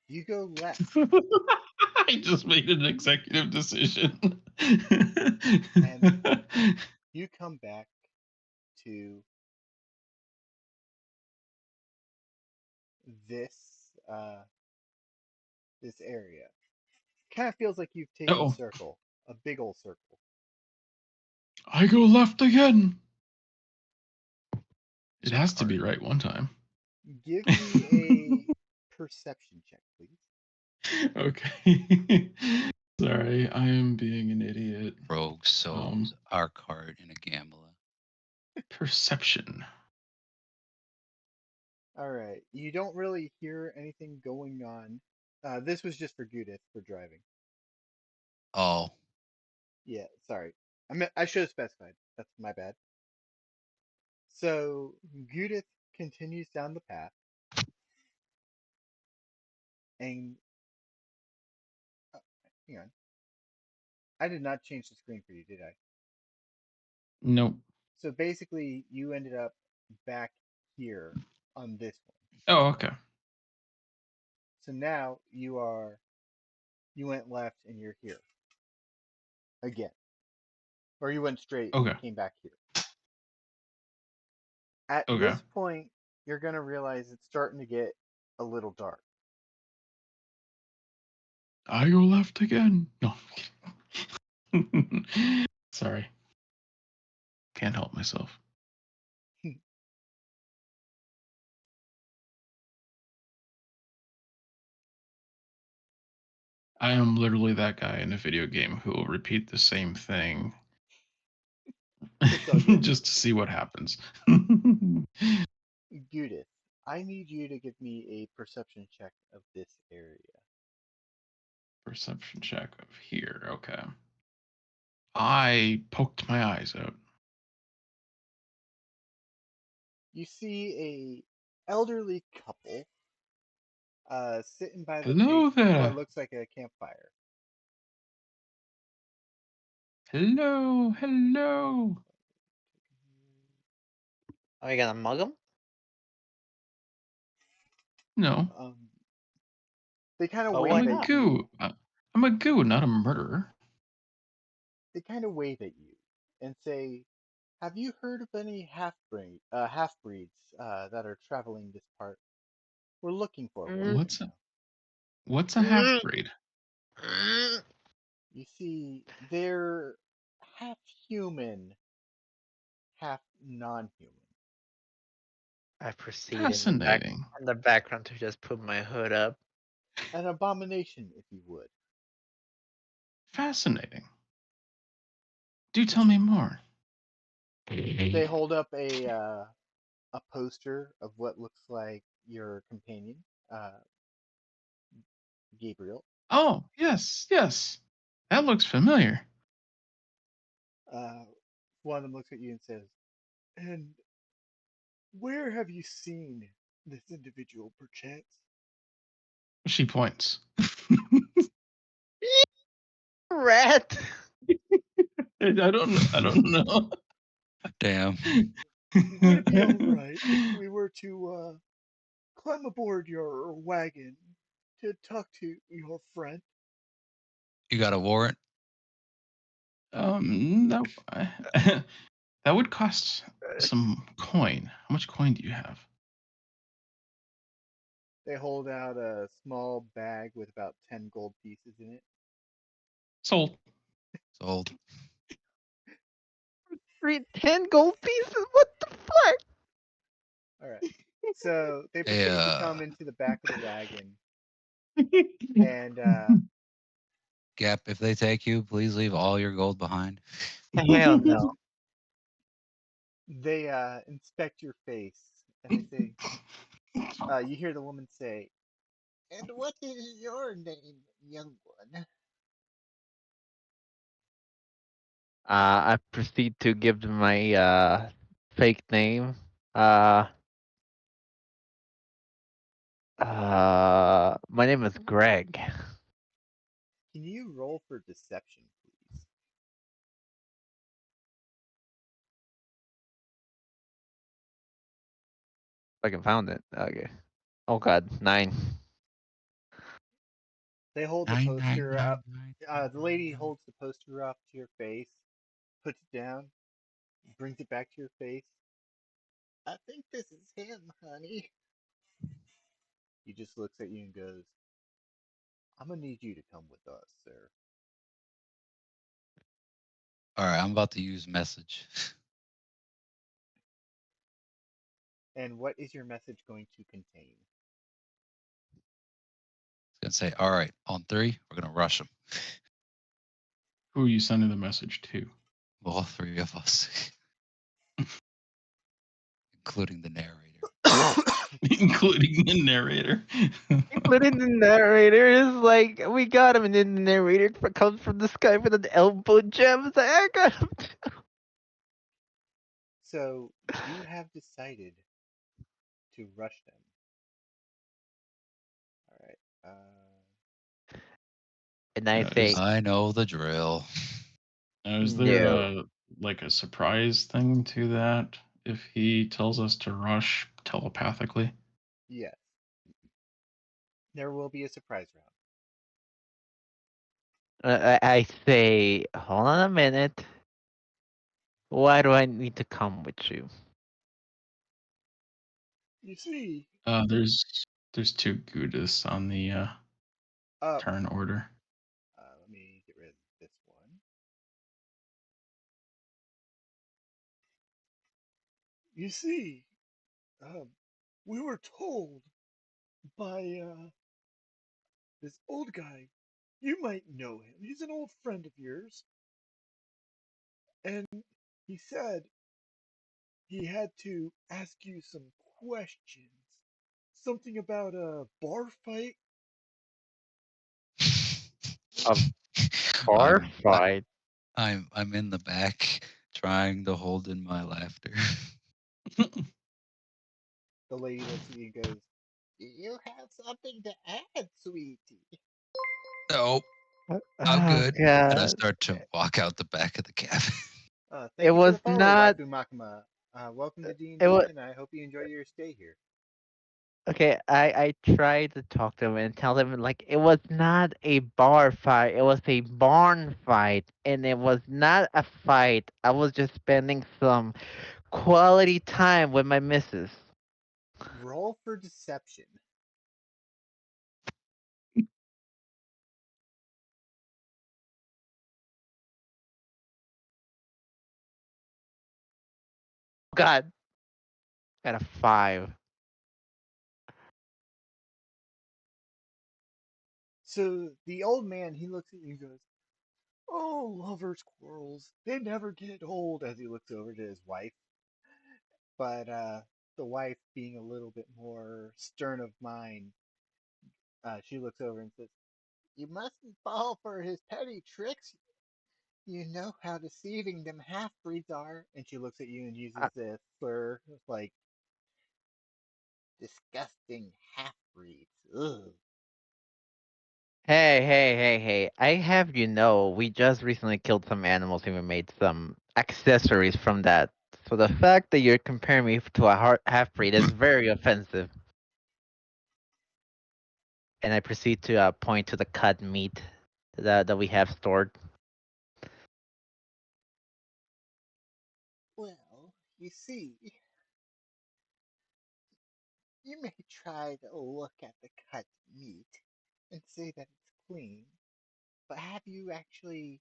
A: you go left,
B: I just made an executive decision.
A: and you come back to this this area. Kind of feels like you've taken a
B: Oh,
A: circle, a big old circle.
B: I go left again. It
D: So
B: has to
D: cart.
B: be right one time.
A: Give me a perception check, please.
B: Okay. Sorry, I am being an idiot.
D: Rogue souls our cart in a gambler.
B: Perception.
A: All right, you don't really hear anything going on. This was just for Judith for driving.
D: Oh,
A: Yeah, sorry. I should have specified. That's my bad. So Judith continues down the path, and uh, hang on, I did not change the screen for you, did I?
B: Nope.
A: So basically, you ended up back here on this one.
B: Oh, okay.
A: So now you went left and you're here again, or you went straight and
B: Okay.
A: came back here. At
B: Okay.
A: this point, you're gonna realize it's starting to get a little dark.
B: I go left again. No. Sorry. Can't help myself. I am literally that guy in a video game who will repeat the same thing
A: It's all good.
B: just to see what happens.
A: Judith, I need you to give me a perception check of this area.
B: Perception check of here. Okay. I poked my eyes out.
A: You see a elderly couple sitting by
B: Hello
A: what
B: there.
A: looks like a campfire.
B: Hello. Hello.
C: Are you gonna mug him?
B: No,
A: Um, they kind of
C: But why
B: I'm a
A: wave at
C: not?
A: you.
B: goo. I'm a goo, not a murderer.
A: They kind of wave at you and say, "Have you heard of any half breeds that are traveling this part? We're looking for one
C: Mm,
A: right
B: What's a
A: now."
B: what's a half
C: mm,
B: breed?
C: mm.
A: You see, they're half human, half non-human.
C: I proceed
B: Fascinating.
C: in the background to just put my hood up.
A: An abomination, if you would.
B: Fascinating. Do tell me more.
A: They hold up a poster of what looks like your companion, uh, Gabriel.
B: Oh, yes, yes. That looks familiar.
A: Uh, one of them looks at you and says, "And where have you seen this individual, perchance?"
B: She points.
C: Rat.
B: I don't know. I don't know.
D: damn.
A: Would it be all right if we were to climb aboard your wagon to talk to your friend?
D: You got a warrant?
B: That that would cost some coin. How much coin do you have?
A: They hold out a small bag with about 10 gold pieces in it.
B: Sold.
D: Sold.
C: 10 gold pieces? What the fuck?
A: All right. So they
D: Hey,
A: proceed to come into the back of the wagon,
B: I
A: and
D: Gap, if they take you, please leave all your gold behind.
C: Hell no.
A: they inspect your face, and they say, you hear the woman say, "And what is your name, young one?"
C: I proceed to give them my fake name. Uh, my name is Greg.
A: Can you roll for deception, please?
C: I can found it. Okay. Oh God, 9.
A: They hold the
D: Nine, nine,
A: poster up.
D: nine, nine,
A: The
D: nine,
A: lady
D: nine.
A: holds the poster up to your face, puts it down, brings it back to your face. I think this is him, honey. He just looks at you and goes, I'm gonna need you to come with us, sir.
D: All right, I'm about to use message.
A: And what is your message going to contain?
D: It's gonna say, "All right, on three, we're gonna rush them,
B: Who are you sending the message to?
D: all three of us, including the narrator."
B: Including the narrator.
C: Including the narrator is like, we got him, and then the narrator comes from the sky with an elbow jab. It's like, I got him.
A: So you have decided to rush them. All right.
C: And I say,
B: Is
D: I know the drill.
B: is there
C: no.
B: a surprise thing to that if he tells us to rush telepathically?
A: Yes, there will be a surprise round.
C: I say, hold on a minute. Why do I need to come with you?
A: You see,
B: There's two Goudas on the
A: uh,
B: turn order.
A: let me get rid of this one. You see, um, we were told by this old guy. You might know him. He's an old friend of yours, and he said he had to ask you some questions. Something about a bar fight.
C: A bar
D: I'm I,
C: fight?
D: I'm in the back trying to hold in my laughter.
A: The lady looks at you and goes, "Do you have something to add, sweetie?"
D: Nope, I'm
C: Oh
D: good. And I
C: God.
D: start to walk out the back of the cabin.
C: It
A: Thank you for
C: was
A: the follow,
C: not.
A: Waifu Makima. Welcome to D and
C: It
A: D,
C: was
A: and I hope you enjoy your stay here.
C: okay. I tried to talk to him and tell him like it was not a bar fight. It was a barn fight, and it was not a fight. I was just spending some quality time with my missus.
A: Roll for deception.
C: God, got a 5.
A: So the old man, he looks at you and goes, "Oh, lovers' quarrels. They never get old," as he looks over to his wife. But the wife, being a little bit more stern of mind, she looks over and says, "You mustn't fall for his petty tricks. You know how deceiving them half breeds are." And she looks at you and uses
C: Uh,
A: the slur, like, disgusting half breeds. Ugh.
C: Hey, hey, hey, hey! I have you know, we just recently killed some animals and we made some accessories from that. So the fact that you're comparing me to a half breed is very offensive. And I proceed to point to the cut meat that we have stored.
A: Well, you see, you may try to look at the cut meat and say that it's clean, but have you actually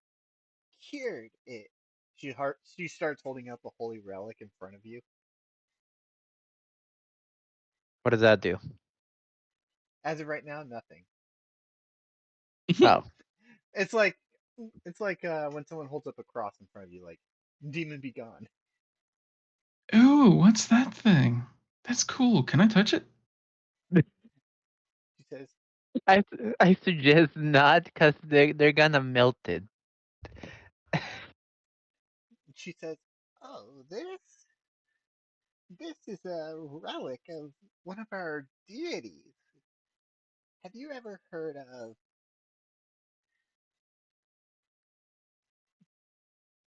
A: cured it? She starts holding up a holy relic in front of you.
C: What does that do?
A: As of right now, nothing.
C: Oh,
A: It's like when someone holds up a cross in front of you, like, "Demon be gone."
B: Ooh, what's that thing? That's cool. Can I touch it?
A: She says,
C: I I suggest not, because they're gonna melt it.
A: she says, "Oh, this? This is a relic of one of our deities. Have you ever heard of?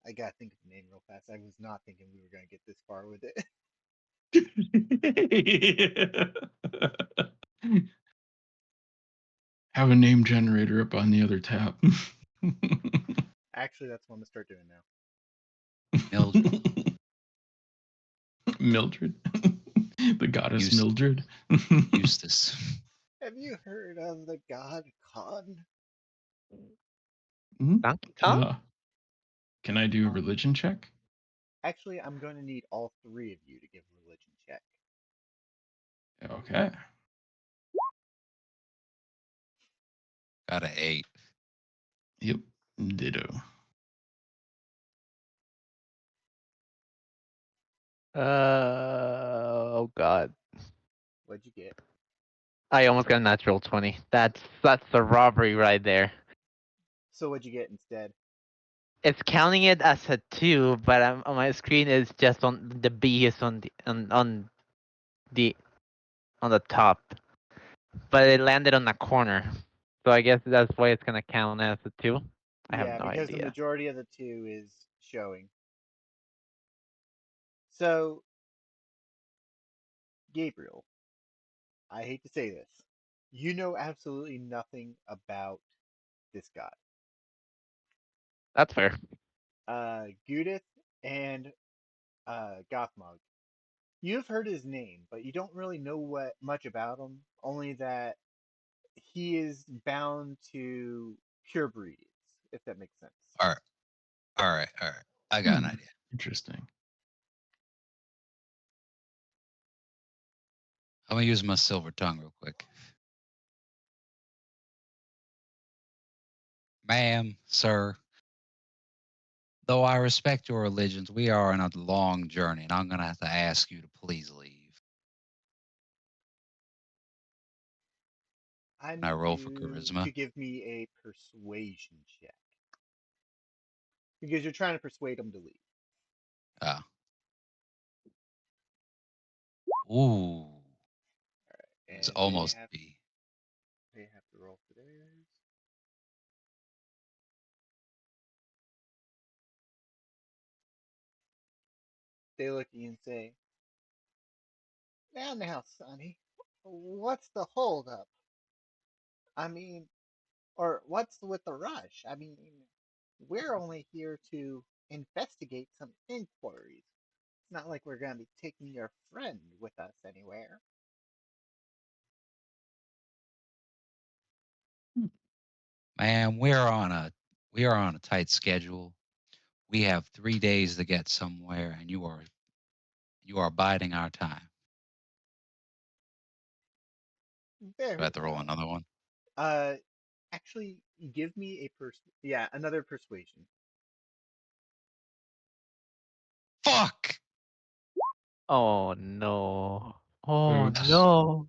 A: I gotta think of the name real fast. I was not thinking we were gonna get this far with it.
B: Have a name generator up on the other tab.
A: Actually, that's what I'm gonna start doing now.
D: Mildred.
B: Mildred. The goddess
D: Eust-
B: Mildred.
D: Eustace.
A: Have you heard of the god Khan?
B: Mhm.
C: Donkey Kong?
B: Can I do a religion check?
A: Actually, I'm going to need all three of you to give a religion check.
B: Okay.
D: Got an 8.
B: Yep. Ditto.
C: Oh god.
A: What'd you get?
C: I almost got a natural 20. That's a robbery right there.
A: So what'd you get instead?
C: It's counting it as a 2, but on my screen is just on the B is on the on the top. But it landed on the corner. So I guess that's why it's gonna count as a 2. I have
A: Yeah,
C: no
A: because the
C: idea.
A: majority of the two is showing. So, Gabriel, I hate to say this. You know absolutely nothing about this god.
C: That's fair.
A: Gudith and Gothmog. You've heard his name, but you don't really know what much about him. Only that he is bound to pure breeds, if that makes sense.
D: All right. All right. All right. I got an
B: Hmm.
D: idea.
B: Interesting.
D: I'm going to use my silver tongue real quick. Ma'am, sir, though I respect your religions, we are on a long journey, and I'm going to have to ask you to please leave.
A: I
D: Can I
A: need
D: roll for
A: you
D: charisma?
A: to give me a persuasion check because you're trying to persuade him to leave.
D: Ah. Ooh. It's
A: And
D: almost B.
A: they have to roll for theirs. They look at you and say, now, Sonny, what's the holdup? I mean, or what's with the rush? I mean, we're only here to investigate some inquiries. It's not like we're going to be taking your friend with us anywhere.
D: Man, we are on a tight schedule. We have 3 days to get somewhere, and you are biding our time. Do I
A: Very
D: have to roll
A: well.
D: another one?
A: Uh, actually, give me another persuasion.
D: Fuck!
C: Oh no. Oh
B: Oops.
C: no.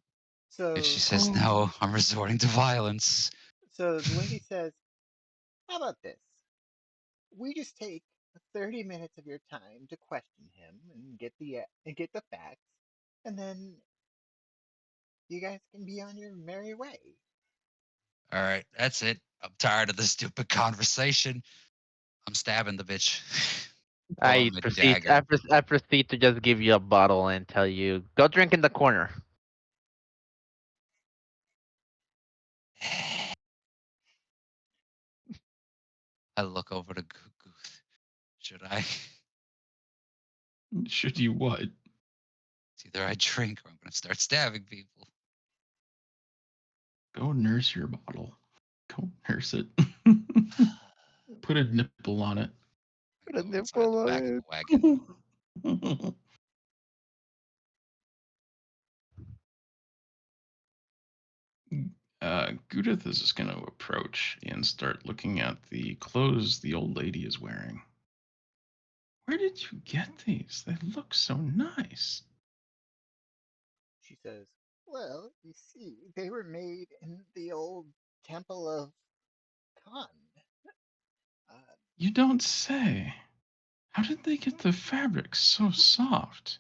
D: If she
A: So,
D: says no, I'm resorting to violence.
A: so the lady says, "How about this? We just take 30 minutes of your time to question him and get the facts, and then you guys can be on your merry way."
D: All right, that's it. I'm tired of this stupid conversation. I'm stabbing the bitch. Pulling my dagger.
C: I proceed to just give you a bottle and tell you go drink in the corner.
D: I look over to Guth. Should I?
B: Should you what?
D: It's either I drink or I'm going to start stabbing people.
B: Go nurse your bottle. Go nurse it. Put a nipple on it.
C: Put a
D: Go inside the
C: nipple on
D: back of
C: it.
D: the wagon.
B: Judith is just going to approach and start looking at the clothes the old lady is wearing. Where did you get these? They look so nice.
A: She says, "Well, you see, they were made in the old temple of Khan. Uh,
B: You don't say. How did they get the fabric so soft?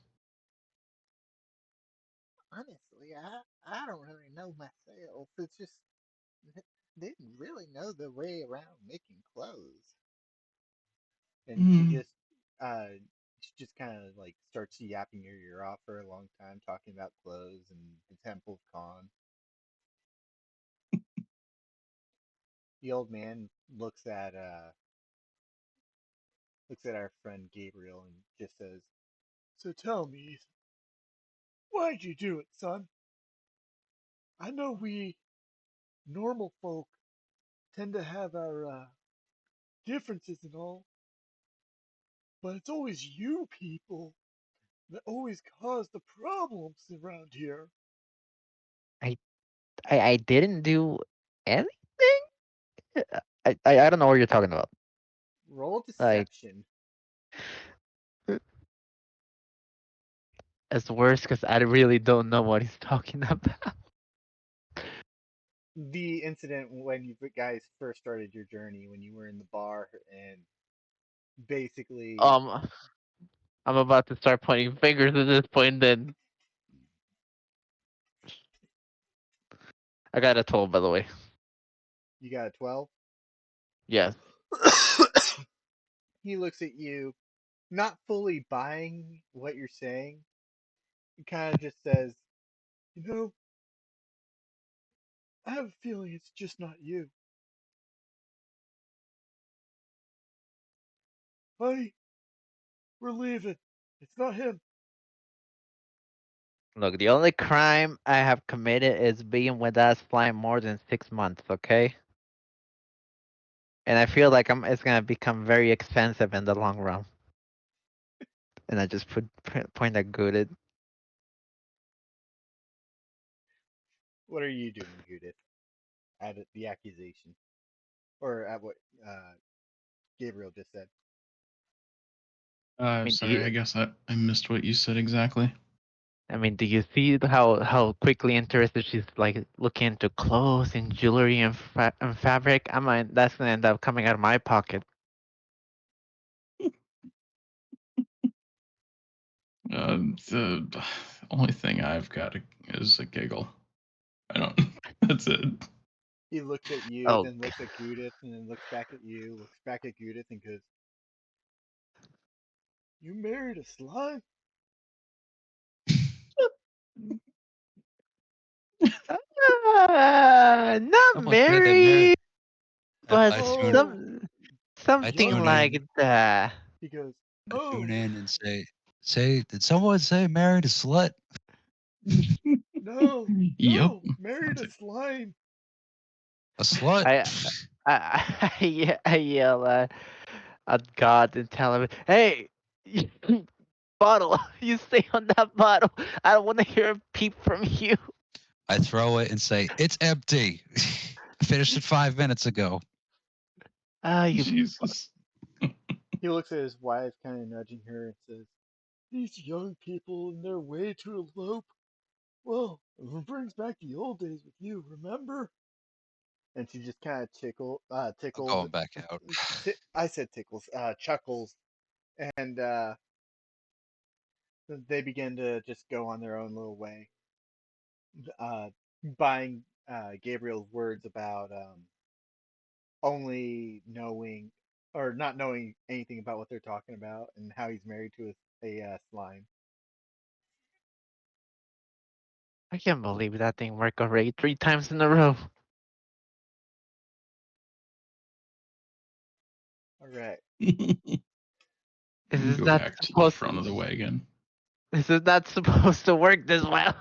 A: Honestly, I don't really know myself. It's just didn't really know the way around making clothes. And uh she just kind of like starts yapping your ear off for a long time, talking about clothes and the Temple of Khan. The old man looks at our friend Gabriel and just says, "So tell me, why'd you do it, son? I know we normal folk tend to have our differences and all, but it's always you people that always cause the problems around here."
C: I I didn't do anything. I don't know what you're talking about.
A: Roll
C: Like
A: deception.
C: it's worse because I really don't know what he's talking about.
A: The incident when you guys first started your journey, when you were in the bar and basically
C: Um, I'm about to start pointing fingers at this point. Then I got a 12, by the way.
A: you got a 12.
C: Yes.
A: He looks at you, not fully buying what you're saying. He kind of just says, "You know, I have a feeling it's just not you. Honey, we're leaving. It's not him."
C: Look, the only crime I have committed is being with that slime more than 6 months. Okay. And I feel like it's gonna become very expensive in the long run. And I just point at Gooded.
A: What are you doing, Judith? At the accusation, or at what Gabriel just said.
C: I mean,
B: Sorry, I guess I missed what you said exactly.
C: do you see how quickly interested she's like looking into clothes and jewelry and and fabric? I mean, that's gonna end up coming out of my pocket.
B: The only thing I've got is a giggle. I don't. That's it.
A: He looks at you,
C: Oh,
A: then looks at Judith, and then looks back at you, looks back at Judith, and goes, "You married a slime?"
C: not
D: Someone said they married.
C: married, but
D: I tune
A: "Oh,
D: I
C: something
A: young
D: tune
C: like
D: in.
A: man."
C: that.
A: He goes,
D: I tune
A: "Oh,
D: in and say, did someone say married a slut?
A: no,
B: Yup.
A: no, married
B: That's
A: a
B: it.
A: slime."
D: A slut?
C: I I yell at God and tell him, "Hey, bottle, you stay on that bottle. I don't want to hear a peep from you."
D: I throw it and say, it's empty. I finished it 5 minutes ago.
C: Ah, you.
B: Jesus.
A: He looks at his wife, kind of nudging her, and says, "These young people in their way to elope. Well, it brings back the old days with you, remember?" And she just kind of
D: I'm
A: tickles.
D: going back out.
A: I said tickles, chuckles, and they begin to just go on their own little way, uh, buying Gabriel's words about only knowing or not knowing anything about what they're talking about and how he's married to a slime.
C: I can't believe that thing worked already 3 times in a row.
A: All right.
C: This
B: You
C: is
B: go
C: not
B: back to the
C: supposed.
B: front of the wagon.
C: This is not supposed to work this well.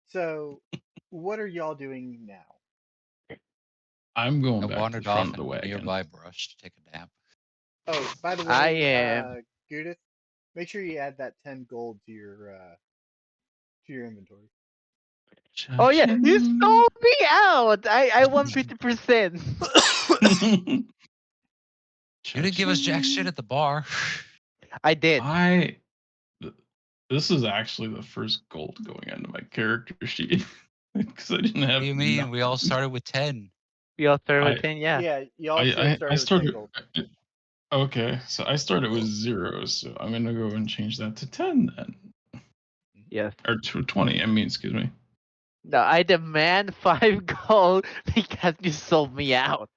A: So, what are y'all doing now?
B: I'm
D: I
B: going back to the
D: wandered
B: front
D: off
B: of the
D: into a
B: wagon.
D: nearby brush to take a nap.
A: Oh, by the
C: I
A: way,
C: am.
A: Judith, make sure you add that 10 gold to your inventory.
C: Oh yeah, you
B: Cha-ching.
C: sold me out. I won 50%.
D: You didn't give us jack shit
B: Cha-ching.
D: at the bar.
C: I did.
B: I. This is actually the first gold going into my character sheet because I didn't
D: What do
B: have
D: you mean? We all
B: nothing.
D: started with 10.
C: We all started with
B: I
C: 10. Yeah.
A: Yeah, y'all
B: I I
A: started with 10
B: started.
A: gold.
B: Okay, so I started with 0, so I'm gonna go and change that to 10 then.
C: Yes.
B: Or 20, I mean, excuse me.
C: No, I demand 5 gold because you sold me out.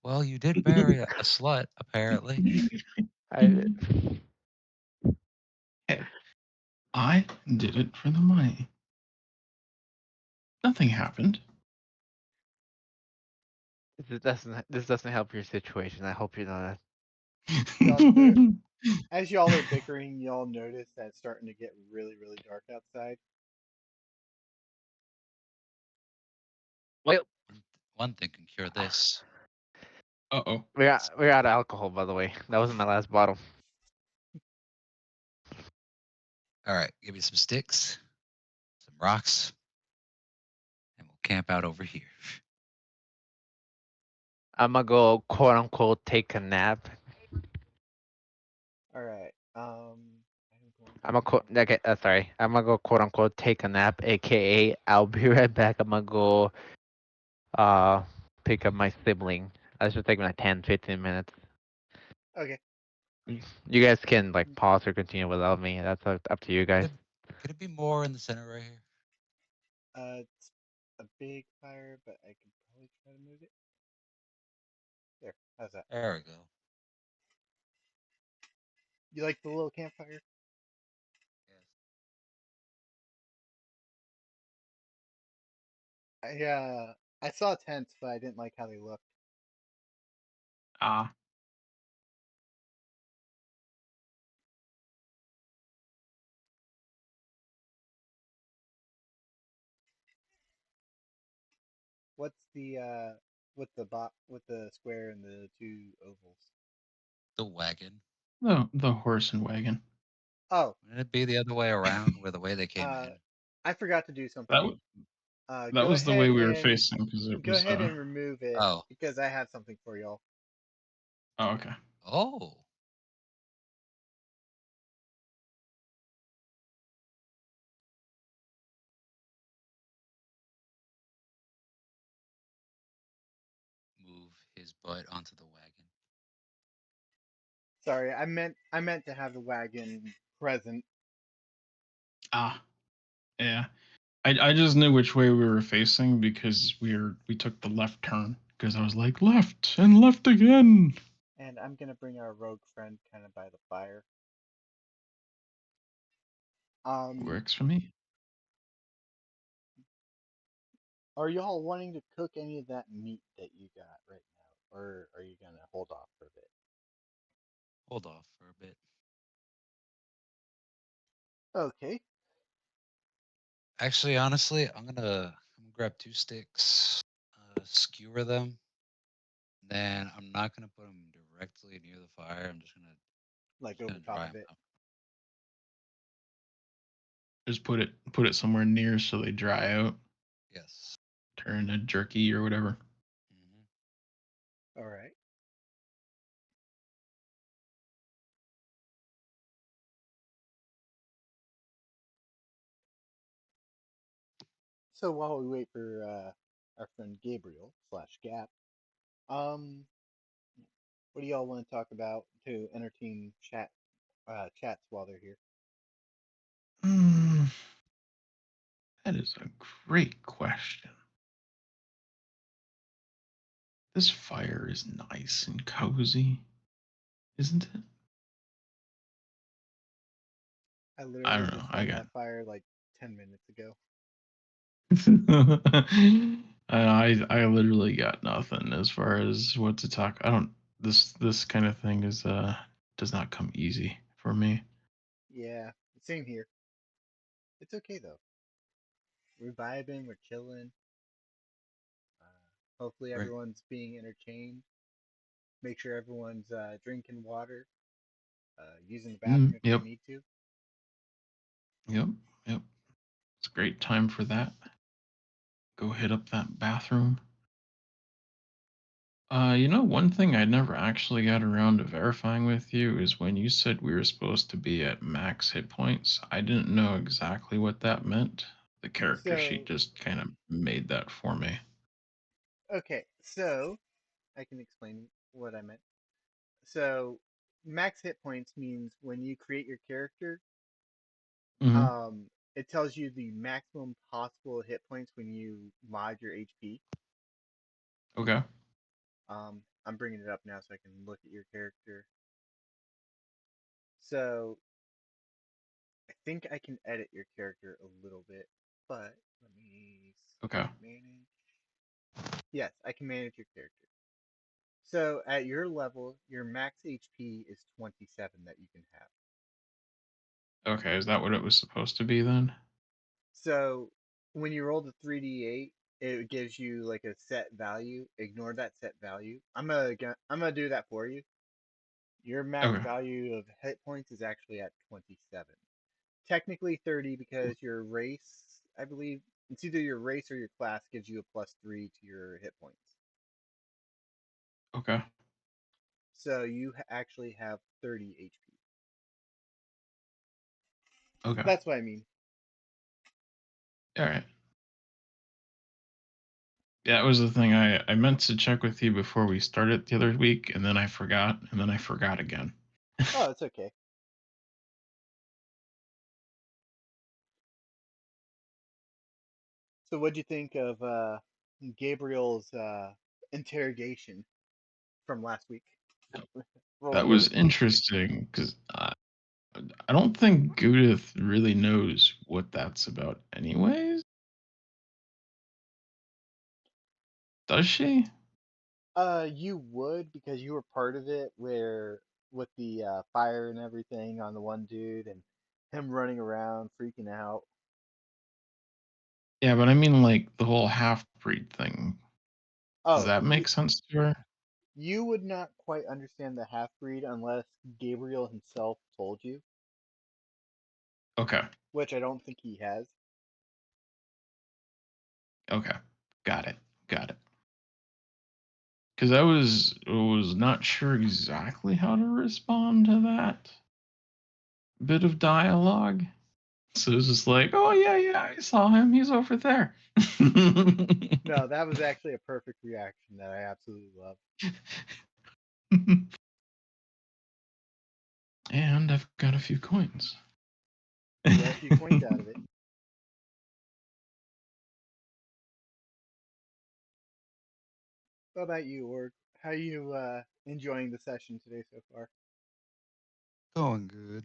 D: Well, you did marry a slut, apparently.
C: I
B: Hey, I did it for the money. Nothing happened.
C: this doesn't help your situation. I hope you know that.
A: As y'all are bickering, y'all notice that it's starting to get really, really dark outside.
C: Well,
D: One thing can cure this.
B: Uh-oh.
C: we're out of alcohol, by the way. That was my last bottle.
D: All right, give me some sticks, some rocks, and we'll camp out over here.
C: I'm gonna go quote unquote take a nap.
A: All right. I'm going
C: I'm gonna
A: to.
C: okay, sorry. I'm gonna go quote unquote take a nap, aka I'll be right back. I'm gonna go uh pick up my sibling. That should take me like 10, 15 minutes.
A: Okay.
C: You guys can like pause or continue without me. That's up to you guys.
D: Could it be more in the center right here?
A: It's a big fire, but I can probably try to move it. There. How's that?
D: There we go.
A: You like the little campfire?
D: Yes.
A: I saw tents, but I didn't like how they looked.
B: Ah.
A: What's the with the square and the two ovals?
D: The wagon.
B: The horse and wagon.
A: Oh,
D: Wouldn't it be the other way around, where the way they came
A: uh,
D: in?
A: I forgot to do
B: That
A: something.
B: was that
A: Go
B: was the way
A: ahead
B: we were
A: and
B: facing because it
A: go
B: was
A: ahead and remove it
D: Oh.
A: because I have something for y'all.
B: oh, okay.
D: Oh. Move his butt onto the wagon.
A: Sorry, I meant to have the wagon present.
B: Ah, yeah. I just knew which way we were facing because we took the left turn because I was like left and left again.
A: And I'm gonna bring our rogue friend kind of by the fire. Um,
B: Works for me.
A: are y'all wanting to cook any of that meat that you got right now, or are you gonna hold off for a bit?
D: Hold off for a bit.
A: Okay.
D: Actually, honestly, I'm gonna grab 2 sticks, skewer them. Then I'm not gonna put them directly near the fire. I'm
A: Like
D: just
A: over
D: gonna
A: top
D: dry
A: of
D: them
A: it.
D: out.
B: Just put it somewhere near so they dry out,
D: Yes.
B: turn a jerky or whatever.
D: Hmm.
A: All right. So while we wait for our friend Gabriel slash Gap, um, what do y'all want to talk about to entertain chats while they're here?
B: Hmm, that is a great question. This fire is nice and cozy, isn't it?
A: I
B: I
A: literally
B: don't know.
A: just
B: I
A: made
B: got
A: that fire like 10 minutes ago.
B: I literally got nothing as far as what to talk. I don't this kind of thing is does not come easy for me.
A: Yeah, same here. It's okay though. We're vibing, we're chilling. Hopefully
D: Right.
A: everyone's being entertained. Make sure everyone's drinking water, using the bathroom if they
B: Yep.
A: need to.
B: Yep. Yep. It's a great time for that. Go hit up that bathroom. One thing I never actually got around to verifying with you is when you said we were supposed to be at max hit points. I didn't know exactly what that meant. The character sheet
A: So,
B: just kind of made that for me.
A: okay, so I can explain what I meant. So max hit points means when you create your character,
B: Hmm.
A: it tells you the maximum possible hit points when you mod your HP.
B: Okay.
A: I'm bringing it up now so I can look at your character. So I think I can edit your character a little bit, but let me
B: Okay.
A: manage. Yes, I can manage your character. So at your level, your max HP is 27 that you can have.
B: Okay. Is that what it was supposed to be then?
A: So when you roll the 3d8, it gives you like a set value. Ignore that set value. I'm gonna do that for you. Your max
B: Okay.
A: value of hit points is actually at 27. Technically 30 because your race, I believe, it's either your race or your class gives you a +3 to your hit points.
B: Okay.
A: So you actually have 30 HP.
B: Okay.
A: That's what I mean.
B: All right. Yeah, that was the thing. I meant to check with you before we started the other week, and then I forgot, and then I forgot again.
A: Oh, it's okay. So what'd you think of Gabriel's interrogation from last week? Roll
B: That
A: forward.
B: was interesting because I don't think Judith really knows what that's about, anyways. Does she?
A: You would because you were part of it, where with the fire and everything on the one dude and him running around freaking out.
B: Yeah, but I mean, like the whole half breed thing. Does
A: Oh,
B: that make sense to her?
A: you would not quite understand the half breed unless Gabriel himself told you,
B: Okay.
A: which I don't think he has.
B: Okay. Got it. Got it. Because I was not sure exactly how to respond to that bit of dialogue. So it was just like, oh yeah, yeah, I saw him. He's over there.
A: No, that was actually a perfect reaction that I absolutely love.
B: And I've got a few coins.
A: You got a few coins out of it. What about you, Org? How are you enjoying the session today so far?
D: Going good.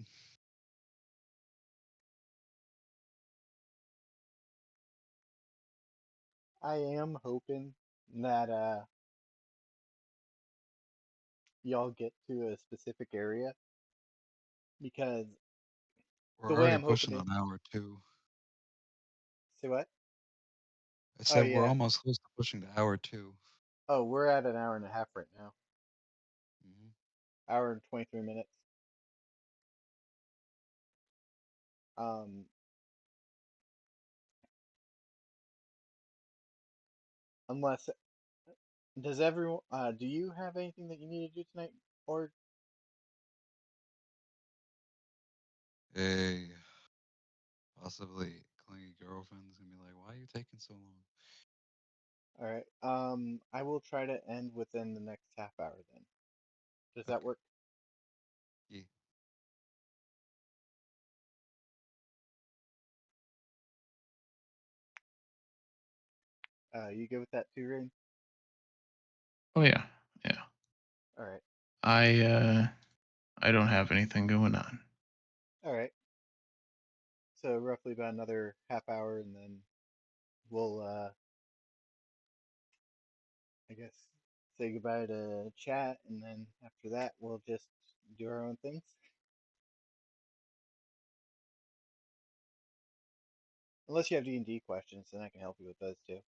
A: I am hoping that y'all get to a specific area because
D: We're
A: the way
D: already
A: I'm hoping
D: pushing
A: it.
D: on hour two.
A: Say what?
D: I
A: Oh
D: said we're
A: yeah.
D: almost close to pushing to hour two.
A: Oh, we're at an hour and a half right now.
D: Hmm.
A: Hour and 23 minutes. Um, unless does everyone? Do you have anything that you need to do tonight, or
D: A possibly clingy girlfriend's gonna be like, "Why are you taking so long?"
A: all right? I will try to end within the next half hour. Then does that
D: Okay.
A: work?
D: Yeah.
A: You good with that too, Rain?
B: Oh yeah, yeah.
A: All right,
B: I don't have anything going on.
A: all right. So roughly about another half hour, and then we'll, I guess, say goodbye to chat, and then after that, we'll just do our own things. Unless you have D&D questions, then I can help you with those too.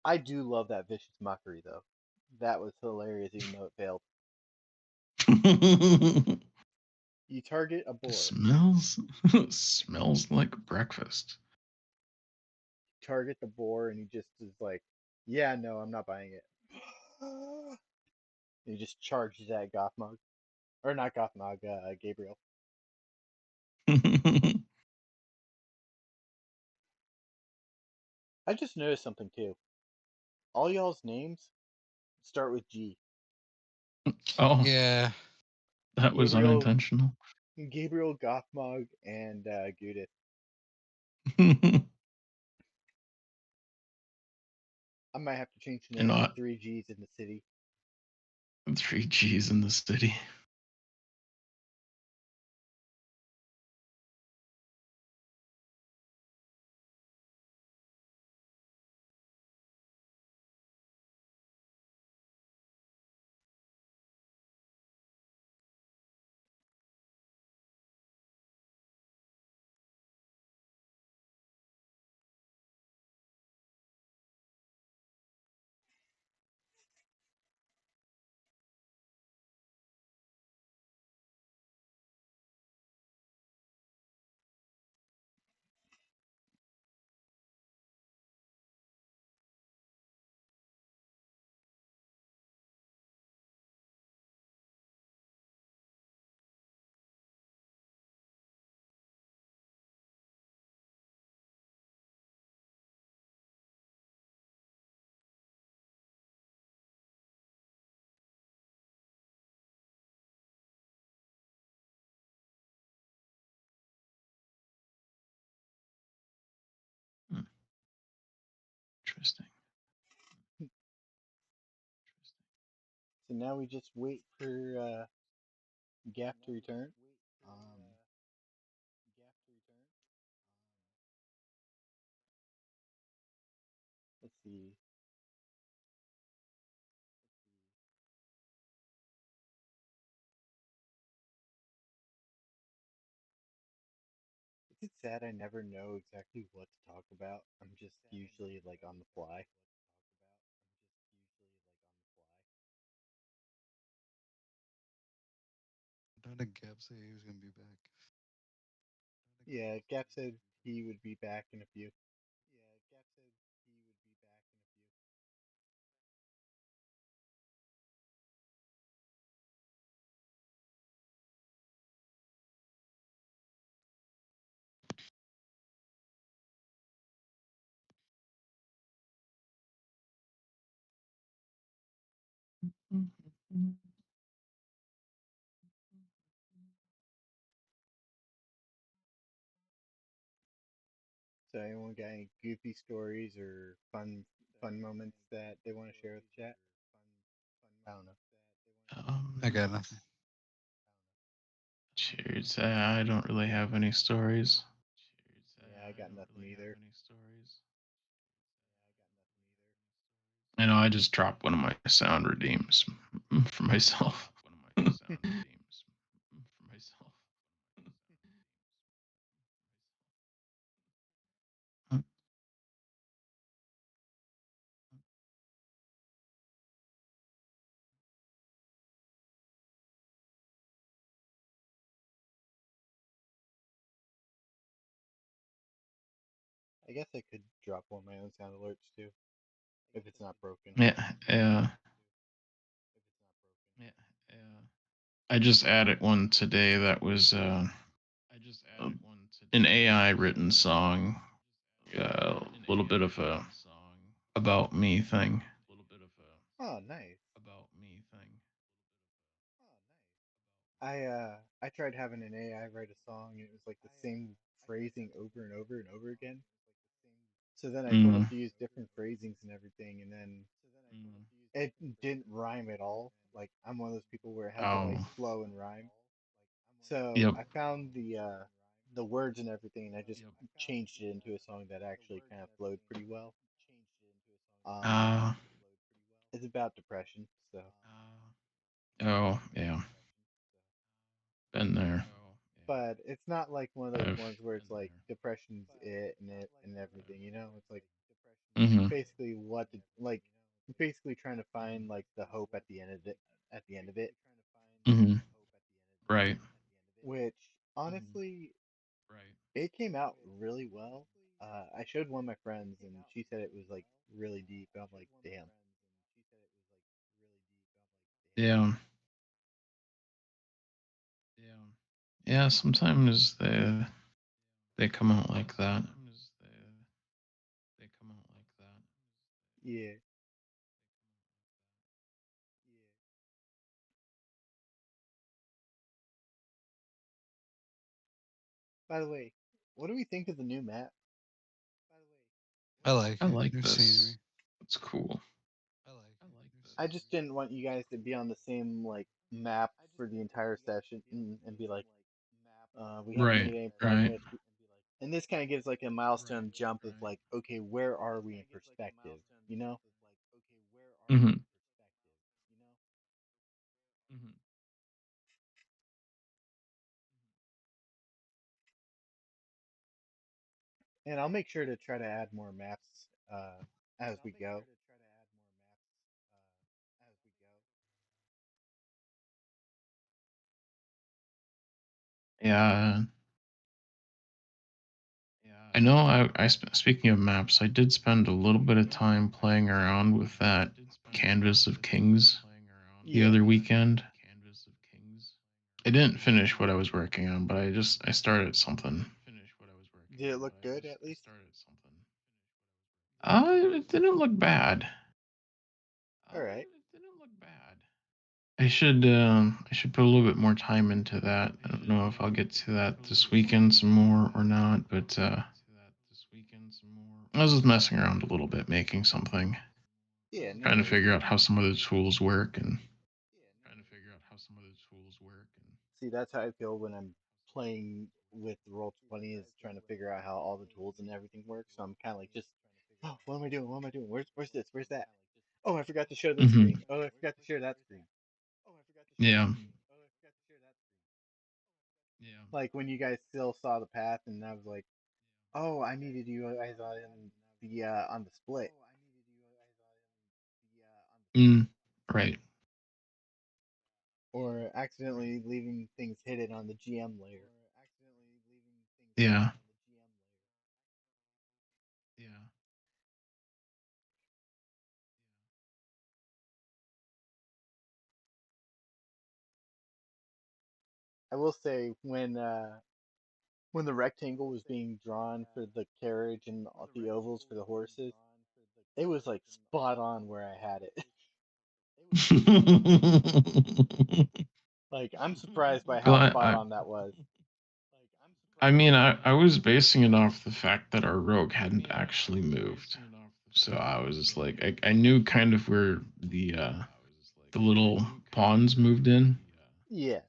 A: I do love that vicious mockery though. That was hilarious, even though it failed. You target a boar.
B: Smells smells like breakfast.
A: Target the boar, and he just is like, "Yeah, no, I'm not buying it." And he just charges at Gothmog, or not Gothmog, Gabriel. I just noticed something too. All y'all's names start with G.
B: Oh,
D: Yeah.
B: that was
A: Gabriel,
B: unintentional.
A: Gabriel Gothmog, and Gudith.
B: And
A: I might have to change the name to
B: not
A: Three G's in the City.
B: three G's in the city. Hmm, interesting.
A: So now we just wait for G.A.P to return. Um, let's see. Is it sad I never know exactly what to talk about? I'm just usually like on the fly.
D: How did Gap say he was gonna be back?
A: Yeah, G.A.P said he would be back in a few. So anyone got any goofy stories or fun moments that they want to share with the chat? I don't know.
D: I got
B: Um,
D: nothing.
B: cheers. I don't really have any stories.
A: Yeah, I got nothing either.
B: I know I just dropped one of my sound redeems for myself.
A: I guess I could drop one of my own sound alerts too, if it's not broken.
B: Yeah, yeah, yeah. I just added one today that was an AI written song, a little bit of a about me thing.
A: Oh, nice. I tried having an AI write a song and it was like the same phrasing over and over and over again. So then I told
B: Mm.
A: it to use different phrasings and everything, and then it didn't rhyme at all. Like I'm one of those people where it has to like
B: Oh,
A: flow and rhyme. So
B: yep.
A: I found the words and everything, and I just changed it into a song that actually kind of flowed pretty well. Um,
B: Uh,
A: it's about depression, so
B: oh, yeah. Been there.
A: but it's not like one of those
B: I've.
A: ones where it's like depression's it and everything. You know, it's like
B: Mm-hmm.
A: basically what the like basically trying to find like the hope at the end of it at the end of it,
B: Mm-hmm. Right.
A: which honestly it came out really well. I showed one of my friends and she said it was like really deep. I'm like, damn.
B: Yeah. Yeah. Sometimes they come out like that.
A: Yeah. By the way, what do we think of the new map?
D: I like
B: I
D: it.
B: like
D: New
B: this.
D: scenery.
B: It's cool.
A: I just didn't want you guys to be on the same like map for the entire session and be like, we haven't
B: Right,
A: made any
B: right.
A: progress. And this kind of gives like a milestone jump of like, okay, where are we in perspective? You know?
B: Hmm.
A: And I'll make sure to try to add more maps as we go.
B: Yeah, I know. Speaking of maps, I did spend a little bit of time playing around with that Canvas of Kings the
A: Yeah.
B: other weekend. I didn't finish what I was working on, but I started something.
A: Did it look good at least?
B: It didn't look bad.
A: All right.
B: I should put a little bit more time into that. I don't know if I'll get to that this weekend some more or not, but I was just messing around a little bit, making something,
A: Yeah, no
B: trying to
A: worries.
B: figure out how some of the tools work and
A: See, that's how I feel when I'm playing with Roll20 is trying to figure out how all the tools and everything work. So I'm kind of like just, oh, what am I doing? What am I doing? Where's this? Where's that? Oh, I forgot to show this
B: hmm
A: screen. Oh, I forgot to share that screen.
B: yeah.
A: Like when you guys still saw the path, and I was like, oh, I needed you guys on the split,
B: Mm, right.
A: or accidentally leaving things hidden on the GM layer.
B: Yeah.
A: I will say when the rectangle was being drawn for the carriage and the ovals for the horses, it was like spot on where I had it. Like I'm surprised by
B: Well,
A: how spot on that was.
B: I mean, I was basing it off the fact that our rogue hadn't actually moved. So I was just like, I knew kind of where the little pawns moved in.
A: Yeah,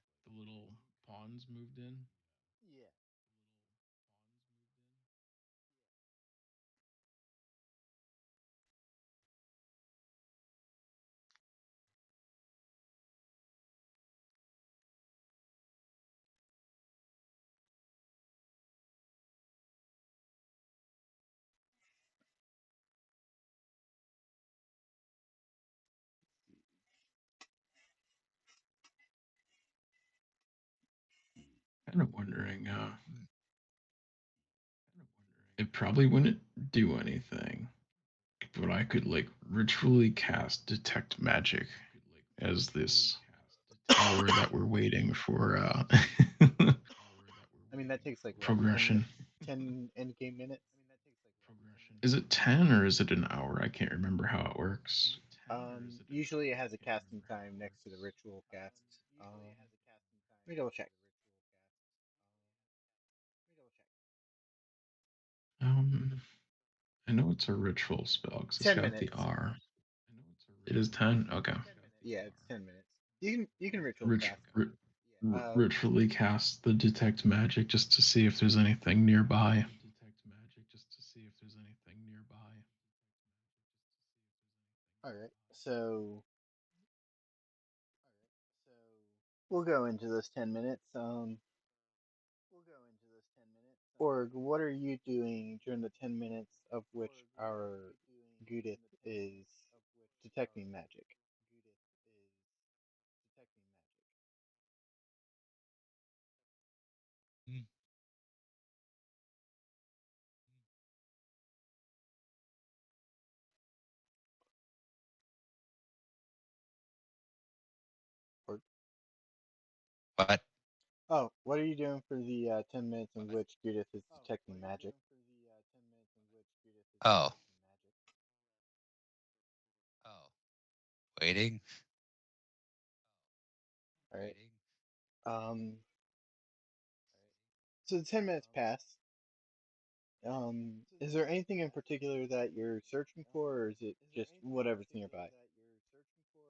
B: Kind of wondering, it probably wouldn't do anything, but I could like ritually cast detect magic as this hour that we're waiting for
A: I mean that takes like what
B: progression.
A: 10 end game minutes.
B: Is it 10 or is it an hour? I can't remember how it works.
A: Usually it has a casting time next to the ritual cast. Let me double check.
B: Um, I know it's a ritual spell because it's
A: 10
B: got the
A: minutes.
B: R. It is 10? Okay.
A: Yeah, it's 10 minutes. You can ritual cast. Uh,
B: Ritually cast the detect magic just to see if there's anything nearby.
A: all right. So we'll go into those 10 minutes. Org, what are you doing during the 10 minutes of which our Judith is detecting magic?
D: Mm.
A: Org.
D: What?
A: Oh, what are you doing for the 10 minutes in which Judith is detecting magic?
D: Oh, waiting.
A: All right. Um, So the 10 minutes pass. Is there anything in particular that you're searching for, or is it just whatever's nearby?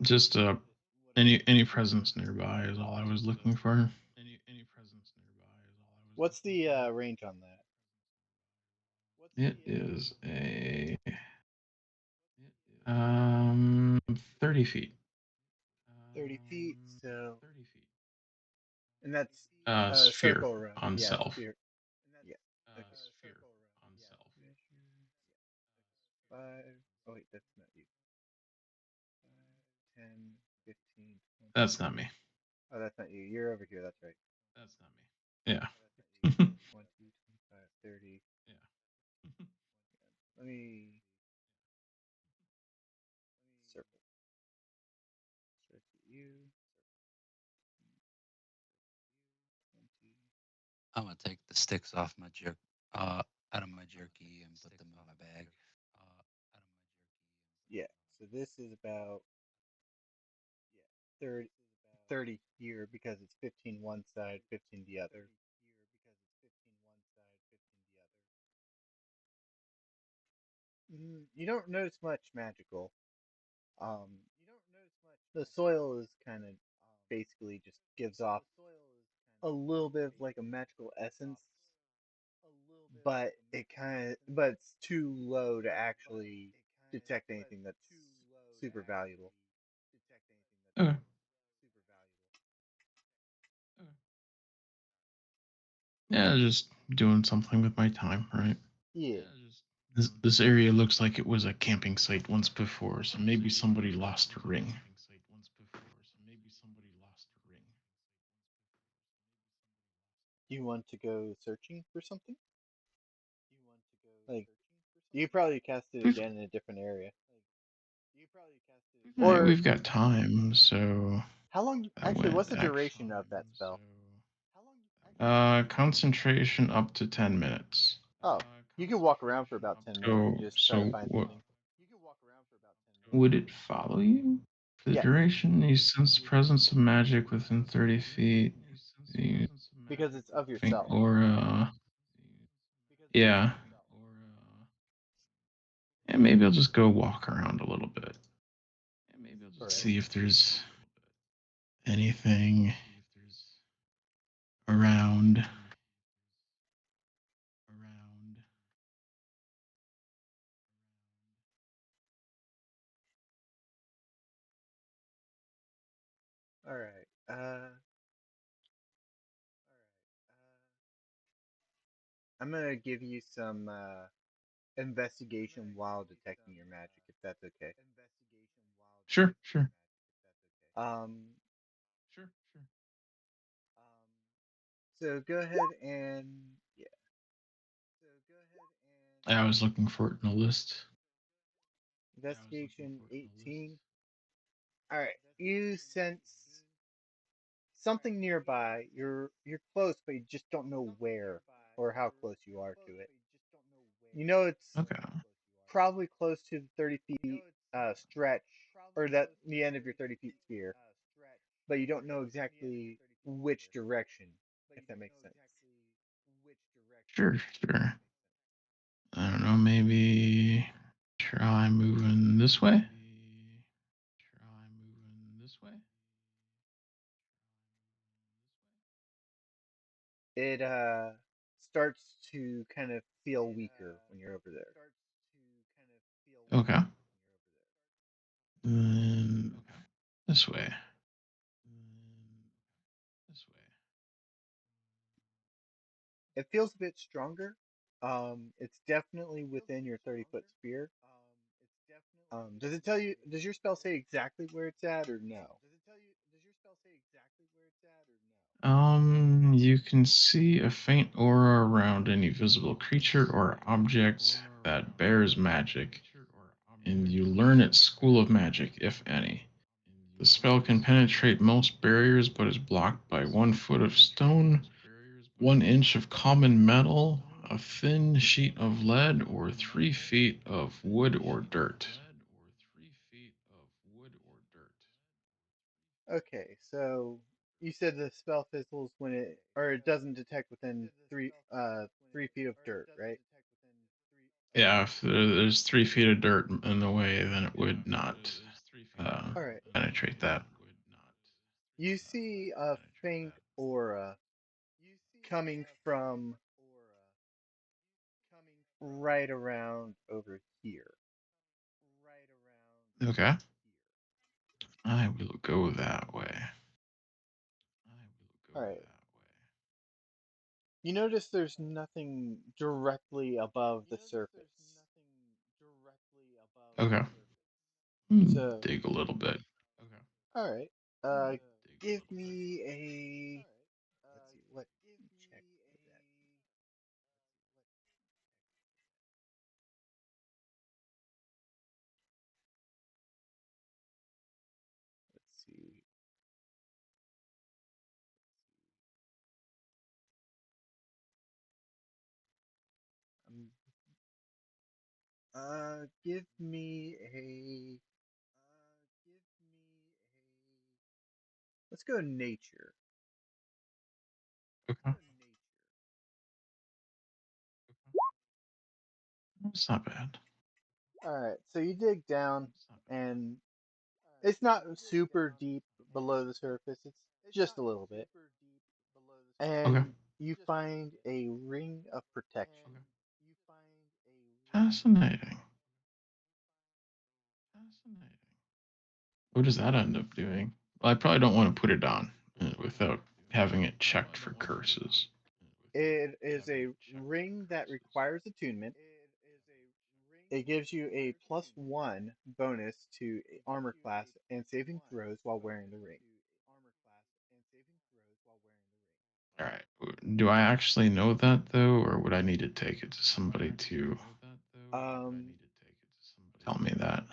B: Just any presence nearby is all I was looking for.
A: What's the range on that?
B: It is a um 30 feet.
A: 30 feet. So, and that's a
B: Sphere
A: circle around.
B: on
A: Yeah,
B: self.
A: sphere. Yeah. Okay. Five. Oh wait, that's not you. 5, 10, 15, 20.
B: That's not me.
A: Oh, that's not you. You're over here. That's right.
B: Yeah.
A: 15, 20, 25, 30. Let me circle. Start at you. 20.
D: I'm gonna take the sticks off my jerk, out of my jerky and put them in my bag.
A: Yeah. So this is about 30, 30 here because it's 15 one side, 15 the other. You don't notice much magical. Um, the soil is kind of basically just gives off a little bit of like a magical essence, but it's too low to actually detect anything that's super valuable.
B: Okay. Yeah, just doing something with my time, right?
A: Yeah.
B: This area looks like it was a camping site once before, so maybe somebody lost a ring.
A: You want to go searching for something? Like you probably cast it
B: We've
A: again in a different area. Or
B: we've got time, so
A: how long?
B: that
A: Actually,
B: would
A: what's the
B: act.
A: duration of that spell?
B: Concentration up to 10 minutes.
A: Oh, you can walk around for about 10 minutes and just try to find
B: What
A: something.
B: would it follow you? For the
A: Yes,
B: duration, you sense the presence of magic within 30 feet. You
A: because it's of
B: faint
A: yourself.
B: aura. Yeah. And maybe I'll just go walk around a little bit.
A: All right.
B: See if there's anything around.
A: All right. I'm gonna give you some investigation while detecting your magic, if that's okay.
B: Sure, sure.
A: Um, so go ahead and yeah,
B: I was looking for it in the list.
A: investigation 18. All right. You sense something nearby. You're close, but you just don't know where or how close you are to it. You know it's
B: Okay.
A: probably close to the 30 feet stretch, or that the end of your 30 feet sphere, but you don't know exactly which direction, if that makes sense.
B: Sure, sure. I don't know, maybe try moving this way?
A: It starts to kind of feel weaker when you're over there.
B: Okay. Then this way.
A: It feels a bit stronger. It's definitely within your 30-foot sphere. Does it tell you? Does your spell say exactly where it's at, or no?
B: You can see a faint aura around any visible creature or object that bears magic, and you learn its school of magic, if any. The spell can penetrate most barriers but is blocked by 1 foot of stone, 1 inch of common metal, a thin sheet of lead, or 3 feet of wood or dirt.
A: Okay, so You said the spell fizzles when it or it doesn't detect within 3 feet of dirt, right?
B: Yeah, if there's 3 feet of dirt in the way, then it would not uh,
A: All right.
B: penetrate that.
A: You see a faint aura coming from right around over here.
B: Okay, I will go that way. I will
A: All
B: go
A: right.
B: that
A: You notice there's nothing directly above the surface.
B: way. Okay.
A: So,
B: Dig a little bit. Okay.
A: all right. Uh,
B: Dig a
A: give
B: little bit.
A: me a. Let's see. What check is that? Let's see. Um, give me a. Let's go nature.
B: Okay. It's not bad.
A: All right. So you dig down,
B: It's not bad.
A: and it's not super deep below the surface. It's just a little bit,
B: Okay.
A: and you find a ring of protection.
B: Okay. Fascinating. Fascinating. What does that end up doing? Well, I probably don't want to put it on without having it checked for curses.
A: It is a ring that requires attunement. It gives you a +1 bonus to armor class and saving throws while wearing the ring.
B: All right. Do I actually know that though, or would I need to take it to somebody to
A: Um,
B: tell me that?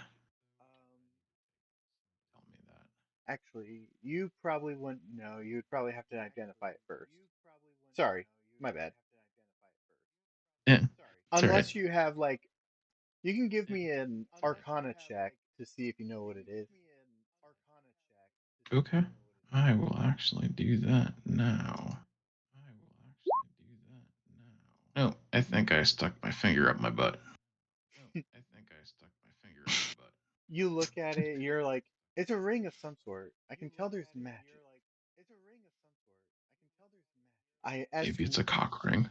B: Tell me that.
A: Actually, you probably wouldn't know. You would probably have to identify it first. Sorry, my bad.
B: Yeah, it's all right.
A: Unless you have like, you can give me an Arcana check to see if you know what it is.
B: Okay. I will actually do that now. I will actually do that now. Oh, I think I stuck my finger up my butt. Oh, I think I stuck my finger up my butt.
A: You look at it, you're like, it's a ring of some sort. I can tell there's magic. As
B: Maybe it's
A: to,
B: a cock ring.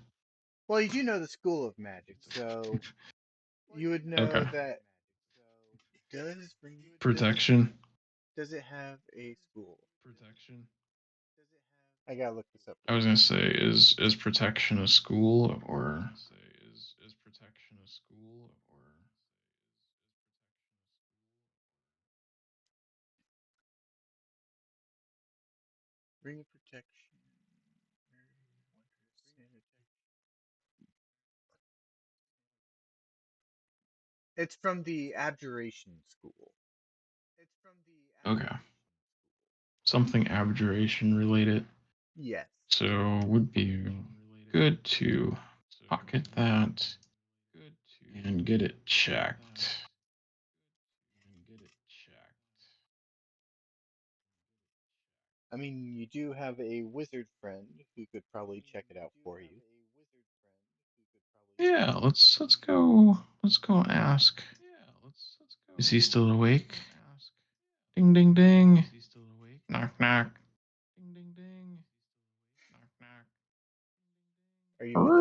A: well, you do know the school of magic,
B: Maybe it's
A: so you would
B: a
A: know
B: okay.
A: that. Does ring
B: Protection.
A: does it have a school?
B: Protection.
A: I gotta look this up
B: I
A: real
B: was
A: quick.
B: gonna say, is protection a school or is protection a school or
A: Ring of protection. It's from the abjuration school.
B: okay, something abjuration related.
A: Yes.
B: So would be good to pocket that and get it checked.
A: I mean, you do have a wizard friend who could probably check it out for you.
B: Yeah, let's go ask. Is he still awake? Ding ding ding. Knock knock. Ding ding ding. Knock knock.
A: Are you with us,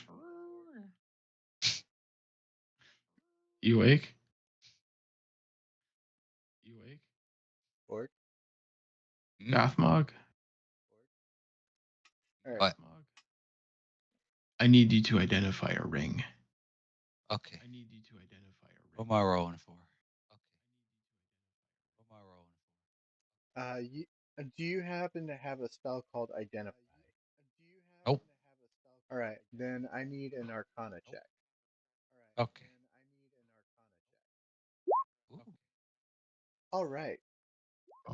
A: Orc?
B: Roar. You awake?
A: Orc?
D: Hmm?
B: Gothmog?
A: Alright.
D: What?
B: I need you to identify a ring.
D: Okay. What am I rolling for? Okay. What am I rolling
A: You, do you happen to have a spell called Identify?
D: for? Nope.
A: Alright, then I need an Arcana check.
D: Okay. Ooh.
A: Alright.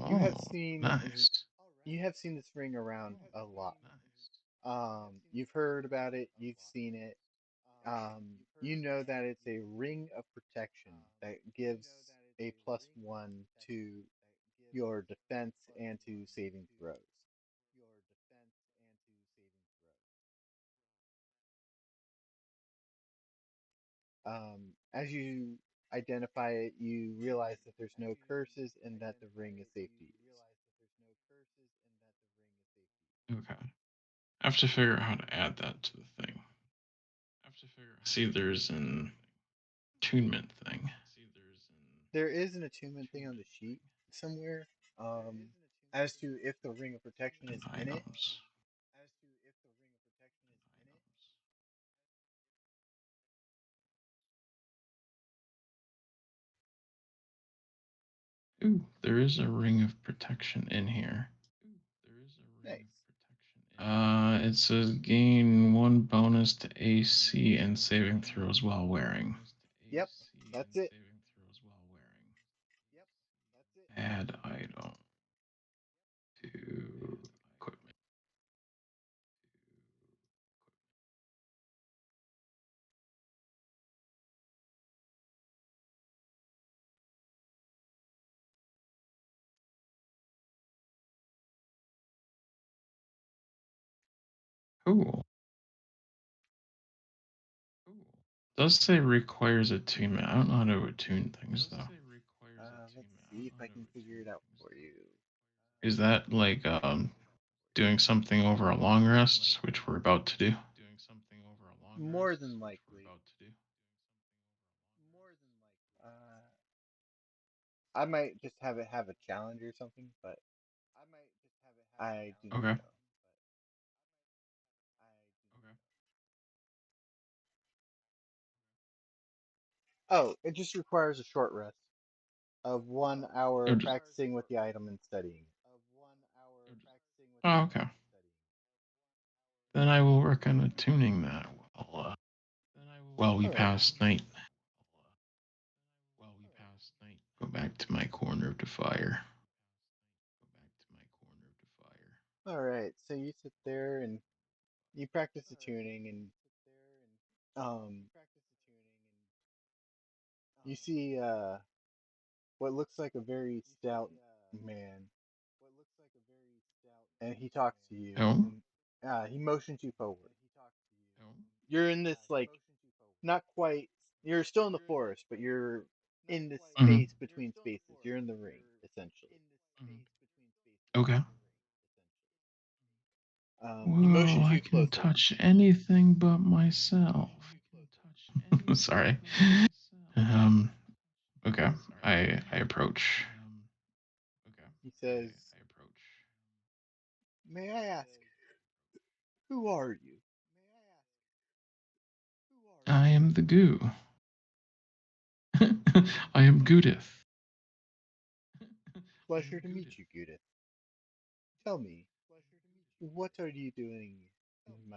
A: You have
B: Oh,
A: seen
B: nice.
A: you have seen this ring around a lot. You've heard about it, you've seen it. You know that it's a ring of protection that gives a +1 to your defense and to saving throws. As you identify it, you realize that there's no curses and that the ring is safe to use.
B: Okay. I have to figure out how to add that to the thing. See, there's an attunement thing.
A: There is an attunement thing on the sheet somewhere, um, as to if the ring of protection is in it.
B: Items. Ooh, there is a ring of protection in here.
A: Nice.
B: It says gain 1 bonus to AC and saving throws while wearing.
A: Yep, that's it.
B: Add item to equipment. Cool. Does say requires attunement. I don't know how to attune things though.
A: Let's see if I can figure it out for you.
B: Is that like doing something over a long rest, which we're about to do?
A: More than likely. Uh, I might just have it have a challenge or something, but I do not
B: Okay.
A: know. Oh, it just requires a short rest of 1 hour
B: Oh, just,
A: practicing with the item and studying it.
B: oh, okay. Then I will work on attuning that while we
A: All right.
B: pass night. Go back to my corner of the fire.
A: All right. So you sit there and you practice the tuning, and um, you see what looks like a very stout man, and he talks to you,
B: Oh.
A: and he motions you forward. You're in this like not quite. You're still in the forest, but you're in this
B: Mhm.
A: space between spaces. You're in the ring, essentially.
B: Okay.
A: He
B: Whoa,
A: motions
B: I
A: you
B: can
A: closer.
B: touch anything but myself. Sorry. Um. Okay. I approach.
A: He says, "May I ask, who are you?"
B: I am the goo. I am Gudith.
A: Pleasure to meet you, Judith. Tell me, what are you doing in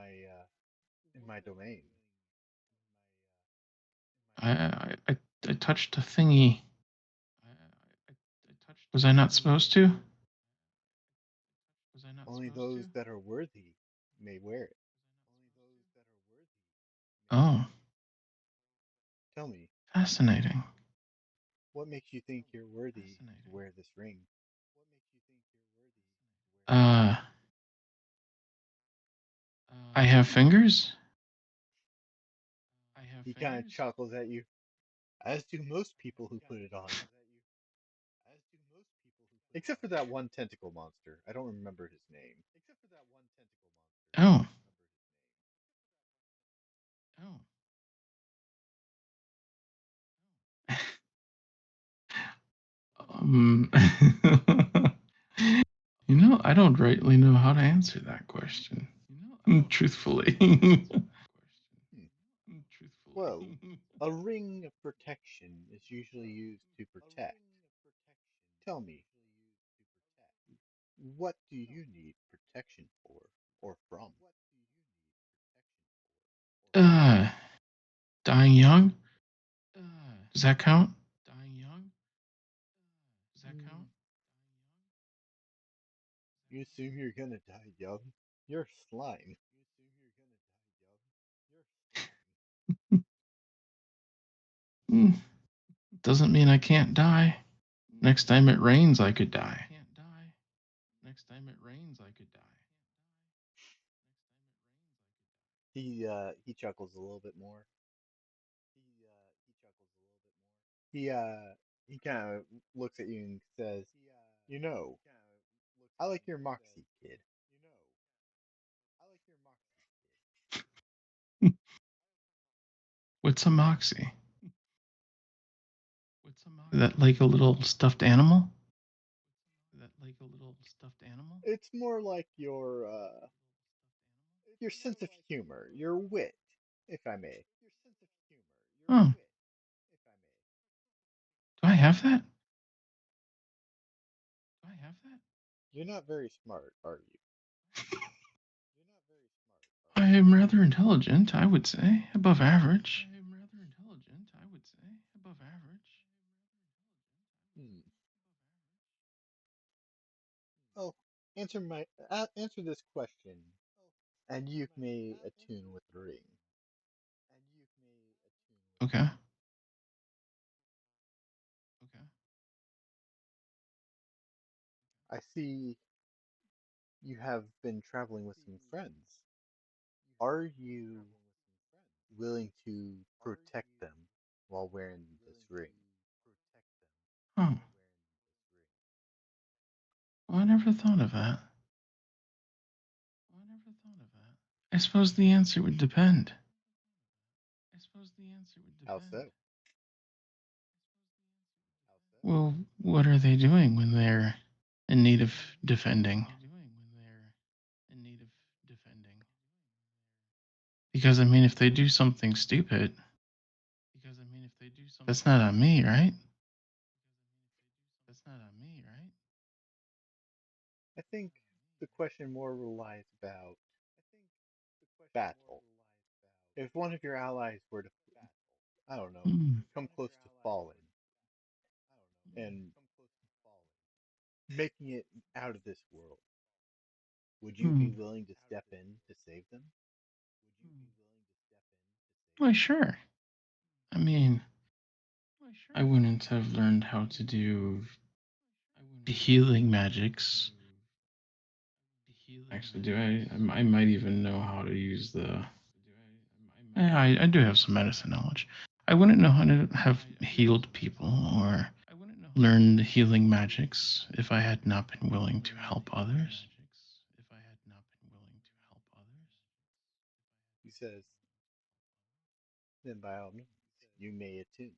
A: my domain?
B: I touched a thingy. Was I not supposed to?
A: Only those that are worthy may wear it.
B: Oh,
A: Tell me,
B: fascinating.
A: what makes you think you're worthy to wear this ring?
B: Uh, I have fingers?
A: He kind of chuckles at you, as do most people who put it on. Except for that one tentacle monster. I don't remember his name.
B: Oh. Um, I don't rightly know how to answer that question. Truthfully.
A: Hmm. Well, a ring of protection is usually used to protect. Tell me, what do you need protection for or from?
B: uh, Dying young? Does that count?
A: Hmm, you assume you're gonna die young? You're slime.
B: Mm, doesn't mean I can't die. Next time it rains, I could die. Next time it rains, I could die.
A: He chuckles a little bit more. He kind of looks at you and says, "You know, I like your moxie, kid."
B: What's a moxie? Is that like a little stuffed animal? Is that like a little stuffed animal?
A: It's more like your sense of humor, your wit, if I may.
B: Oh, do I have that? Do I have that?
A: You're not very smart, are you?
B: I am rather intelligent, I would say, above average. I am rather intelligent, I would say, above average.
A: Hmm. Well, answer this question, and you may attune with the ring.
B: Okay. Okay.
A: I see you have been traveling with some friends. Are you willing to protect them while wearing this ring?
B: Oh, well, I never thought of that. Well, I never thought of that. I suppose the answer would depend. I suppose the answer would
A: How
B: depend.
A: so?
B: Well, what are they doing when they're in need of defending? In need of defending. Because I mean, if they do something stupid, that's not on me, right? That's not on me, right?
A: I think the question more relies about battle. If one of your allies were to, I don't know,
B: Hmm.
A: come close to falling and making it out of this world, would you
B: Hmm.
A: be willing to step in to save them?
B: Why, sure. I mean, I wouldn't have learned how to do healing magics. Actually, do I might even know how to use the. Yeah, I do have some medicine knowledge. I wouldn't know how to have healed people or learned healing magics if I had not been willing to help others.
A: He says, then by all means, you may attune.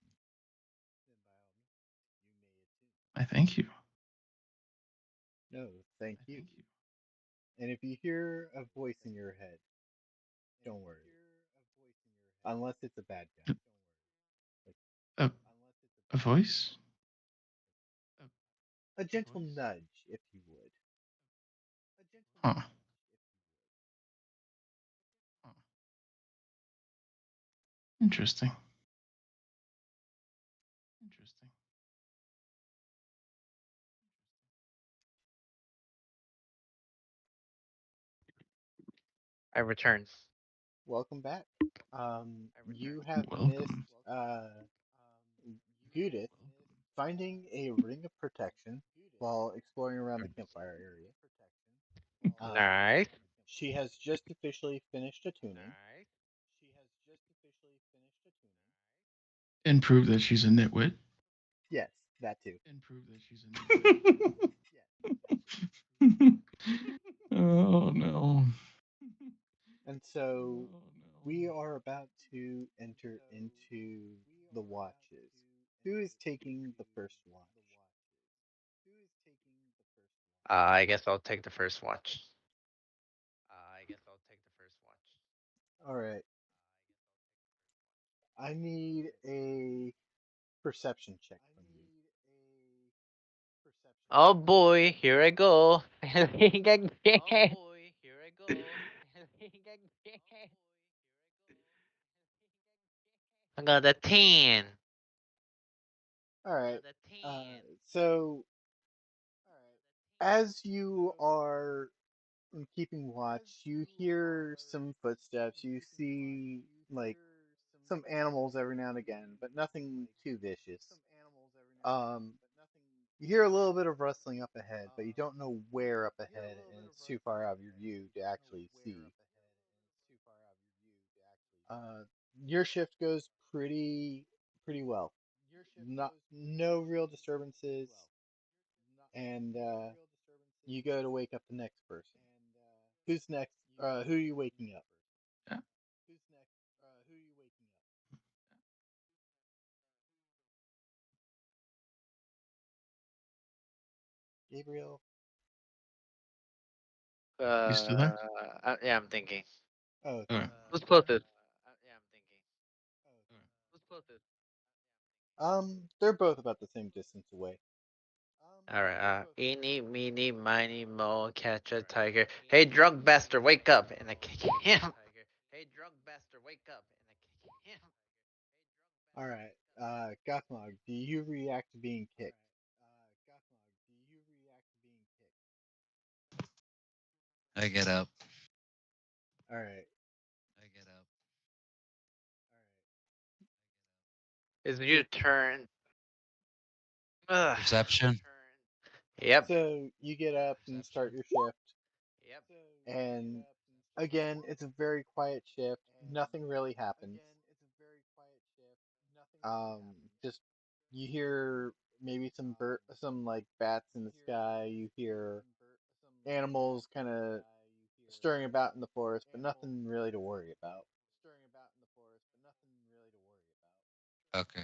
B: I thank you.
A: No, thank you. And if you hear a voice in your head, don't worry. Unless it's a bad guy. Like
B: A, a voice?
A: a gentle nudge, if you would.
B: Huh. Interesting. Interesting.
C: I return.
A: Welcome back. You have missed
B: Welcome.
A: Judith finding a ring of protection while exploring around the campfire area. Um,
C: Nice.
A: she has just officially finished attuning.
B: And prove that she's a nitwit.
A: Yes, that too.
B: And prove that she's a nitwit. Oh no.
A: And so we are about to enter into the watches. Who is taking the first watch?
C: I guess I'll take the first watch.
A: All right. I need a perception check from you.
C: Oh boy, here I go. I think I get. I got a 10.
A: All right. Uh, so as you are keeping watch, you hear some footsteps. You see like some animals every now and again, but nothing too vicious. Um, You hear a little bit of rustling up ahead, but you don't know where up ahead, and it's too far out of your view to actually see. Uh, your shift goes pretty well. Not no real disturbances, and you go to wake up the next person. Who's next? Who are you waking up?
B: Yeah.
A: Gabriel.
B: You still there?
C: Yeah, I'm thinking.
A: Oh, okay.
B: Okay.
C: Who's closest?
A: They're both about the same distance away.
C: All right. Eeny, meeny, miny, mo, catch a tiger. Hey, drunk bastard, wake up! And I kick him.
A: All right. Gothmog, do you react to being kicked?
D: I get up.
A: All right.
D: I get up.
C: It's
A: So
C: your turn. Ugh.
D: Perception.
C: Yep.
A: so you get up and start
D: Perception.
A: your shift, and again, it's a very quiet shift. Nothing really happens. Just you hear maybe some like bats in the sky. You hear animals kind of stirring about in the forest, but nothing really to worry about.
D: Okay.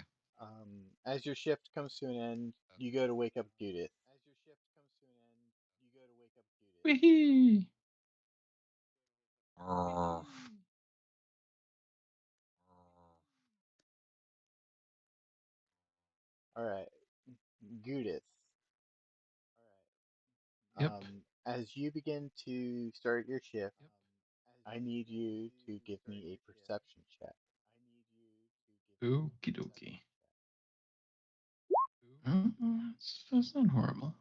A: As your shift comes to an end, you go to wake up Judith.
B: Wee.
D: Okay.
A: All right, Judith.
B: Yep.
A: As you begin to start your shift, I need you to give me a perception check.
B: Okie dokie. That's not horrible.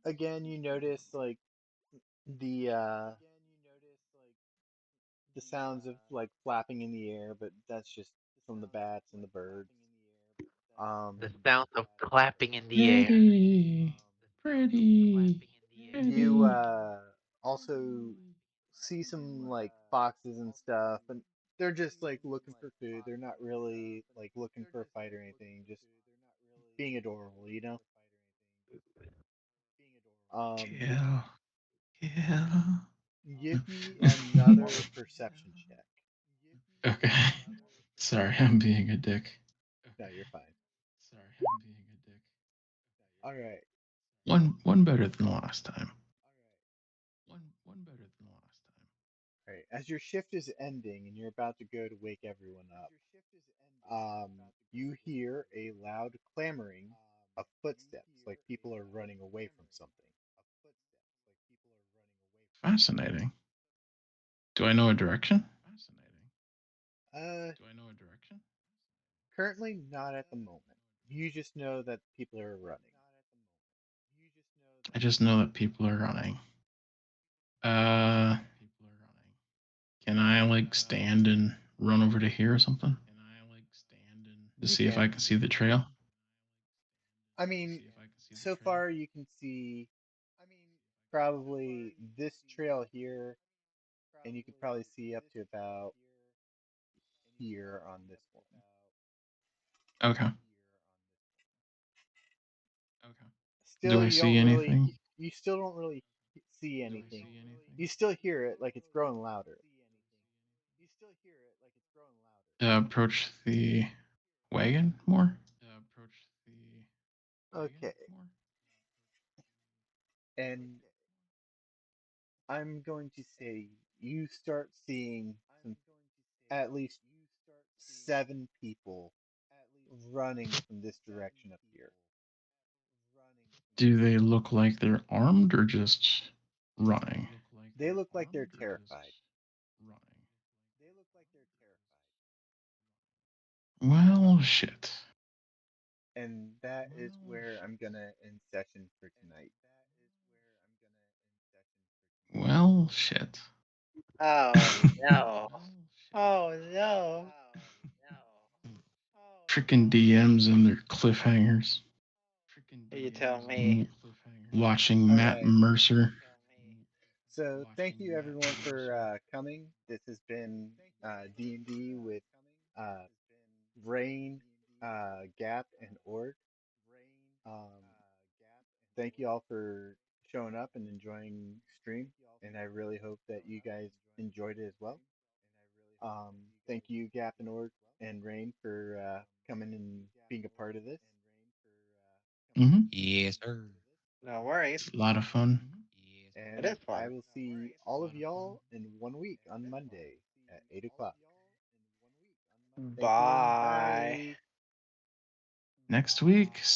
A: Again, you notice like the uh, the sounds of like flapping in the air, but that's just from the bats and the birds.
C: The
A: Um,
C: sound of clapping in the air.
B: Pretty. Pretty.
A: you
B: Pretty.
A: also see some like foxes and stuff, and they're just like looking for food. They're not really like looking for a fight or anything, just being adorable, you know? Um,
B: Yeah. Yeah.
A: give me another perception check.
B: Okay. Sorry, I'm being a dick.
A: No, you're fine.
B: Sorry, I'm being a dick.
A: All right.
B: One better than last time. One better than last time.
A: All right. As your shift is ending and you're about to go to wake everyone up, you hear a loud clamoring of footsteps, like people are running away from something.
B: Fascinating. Do I know a direction?
A: Uh,
B: Do I know a direction?
A: Currently not at the moment. You just know that people are running.
B: I just know that people are running. Uh, can I like stand and run over to here or something? To
A: You
B: see if I
A: can.
B: can see the trail?
A: I mean, so far you can see probably this trail here, and you could probably see up to about here on this one.
B: Okay. Do
A: Still,
B: I see anything?
A: you still don't really see anything. You still hear it, like it's growing louder.
B: Approach the wagon more?
A: Okay, and I'm going to say you start seeing some, at least 7 people running from this direction up here.
B: Do they look like they're armed or just running?
A: They look like they're terrified.
B: Well, shit.
A: And that is where I'm gonna end session for tonight.
B: Well, shit.
C: Oh no. Oh no.
B: Freaking DMs and their cliffhangers.
C: You tell me.
B: Watching
A: All
B: Matt
A: right.
B: Mercer.
A: So thank you everyone for coming. This has been D&D with uh, Rain, Gap, and Org. Um, Thank you all for showing up and enjoying stream, and I really hope that you guys enjoyed it as well. Thank you, Gap and Org and Rain, for coming and being a part of this.
B: Mm-hmm.
D: Yes, sir.
C: No worries.
B: It's a lot of fun.
C: It
A: And
C: is
A: I
C: fun.
A: will see all of y'all in 1 week on Monday at 8 o'clock. Thank you.
C: Bye.
A: Bye.
B: Next week, same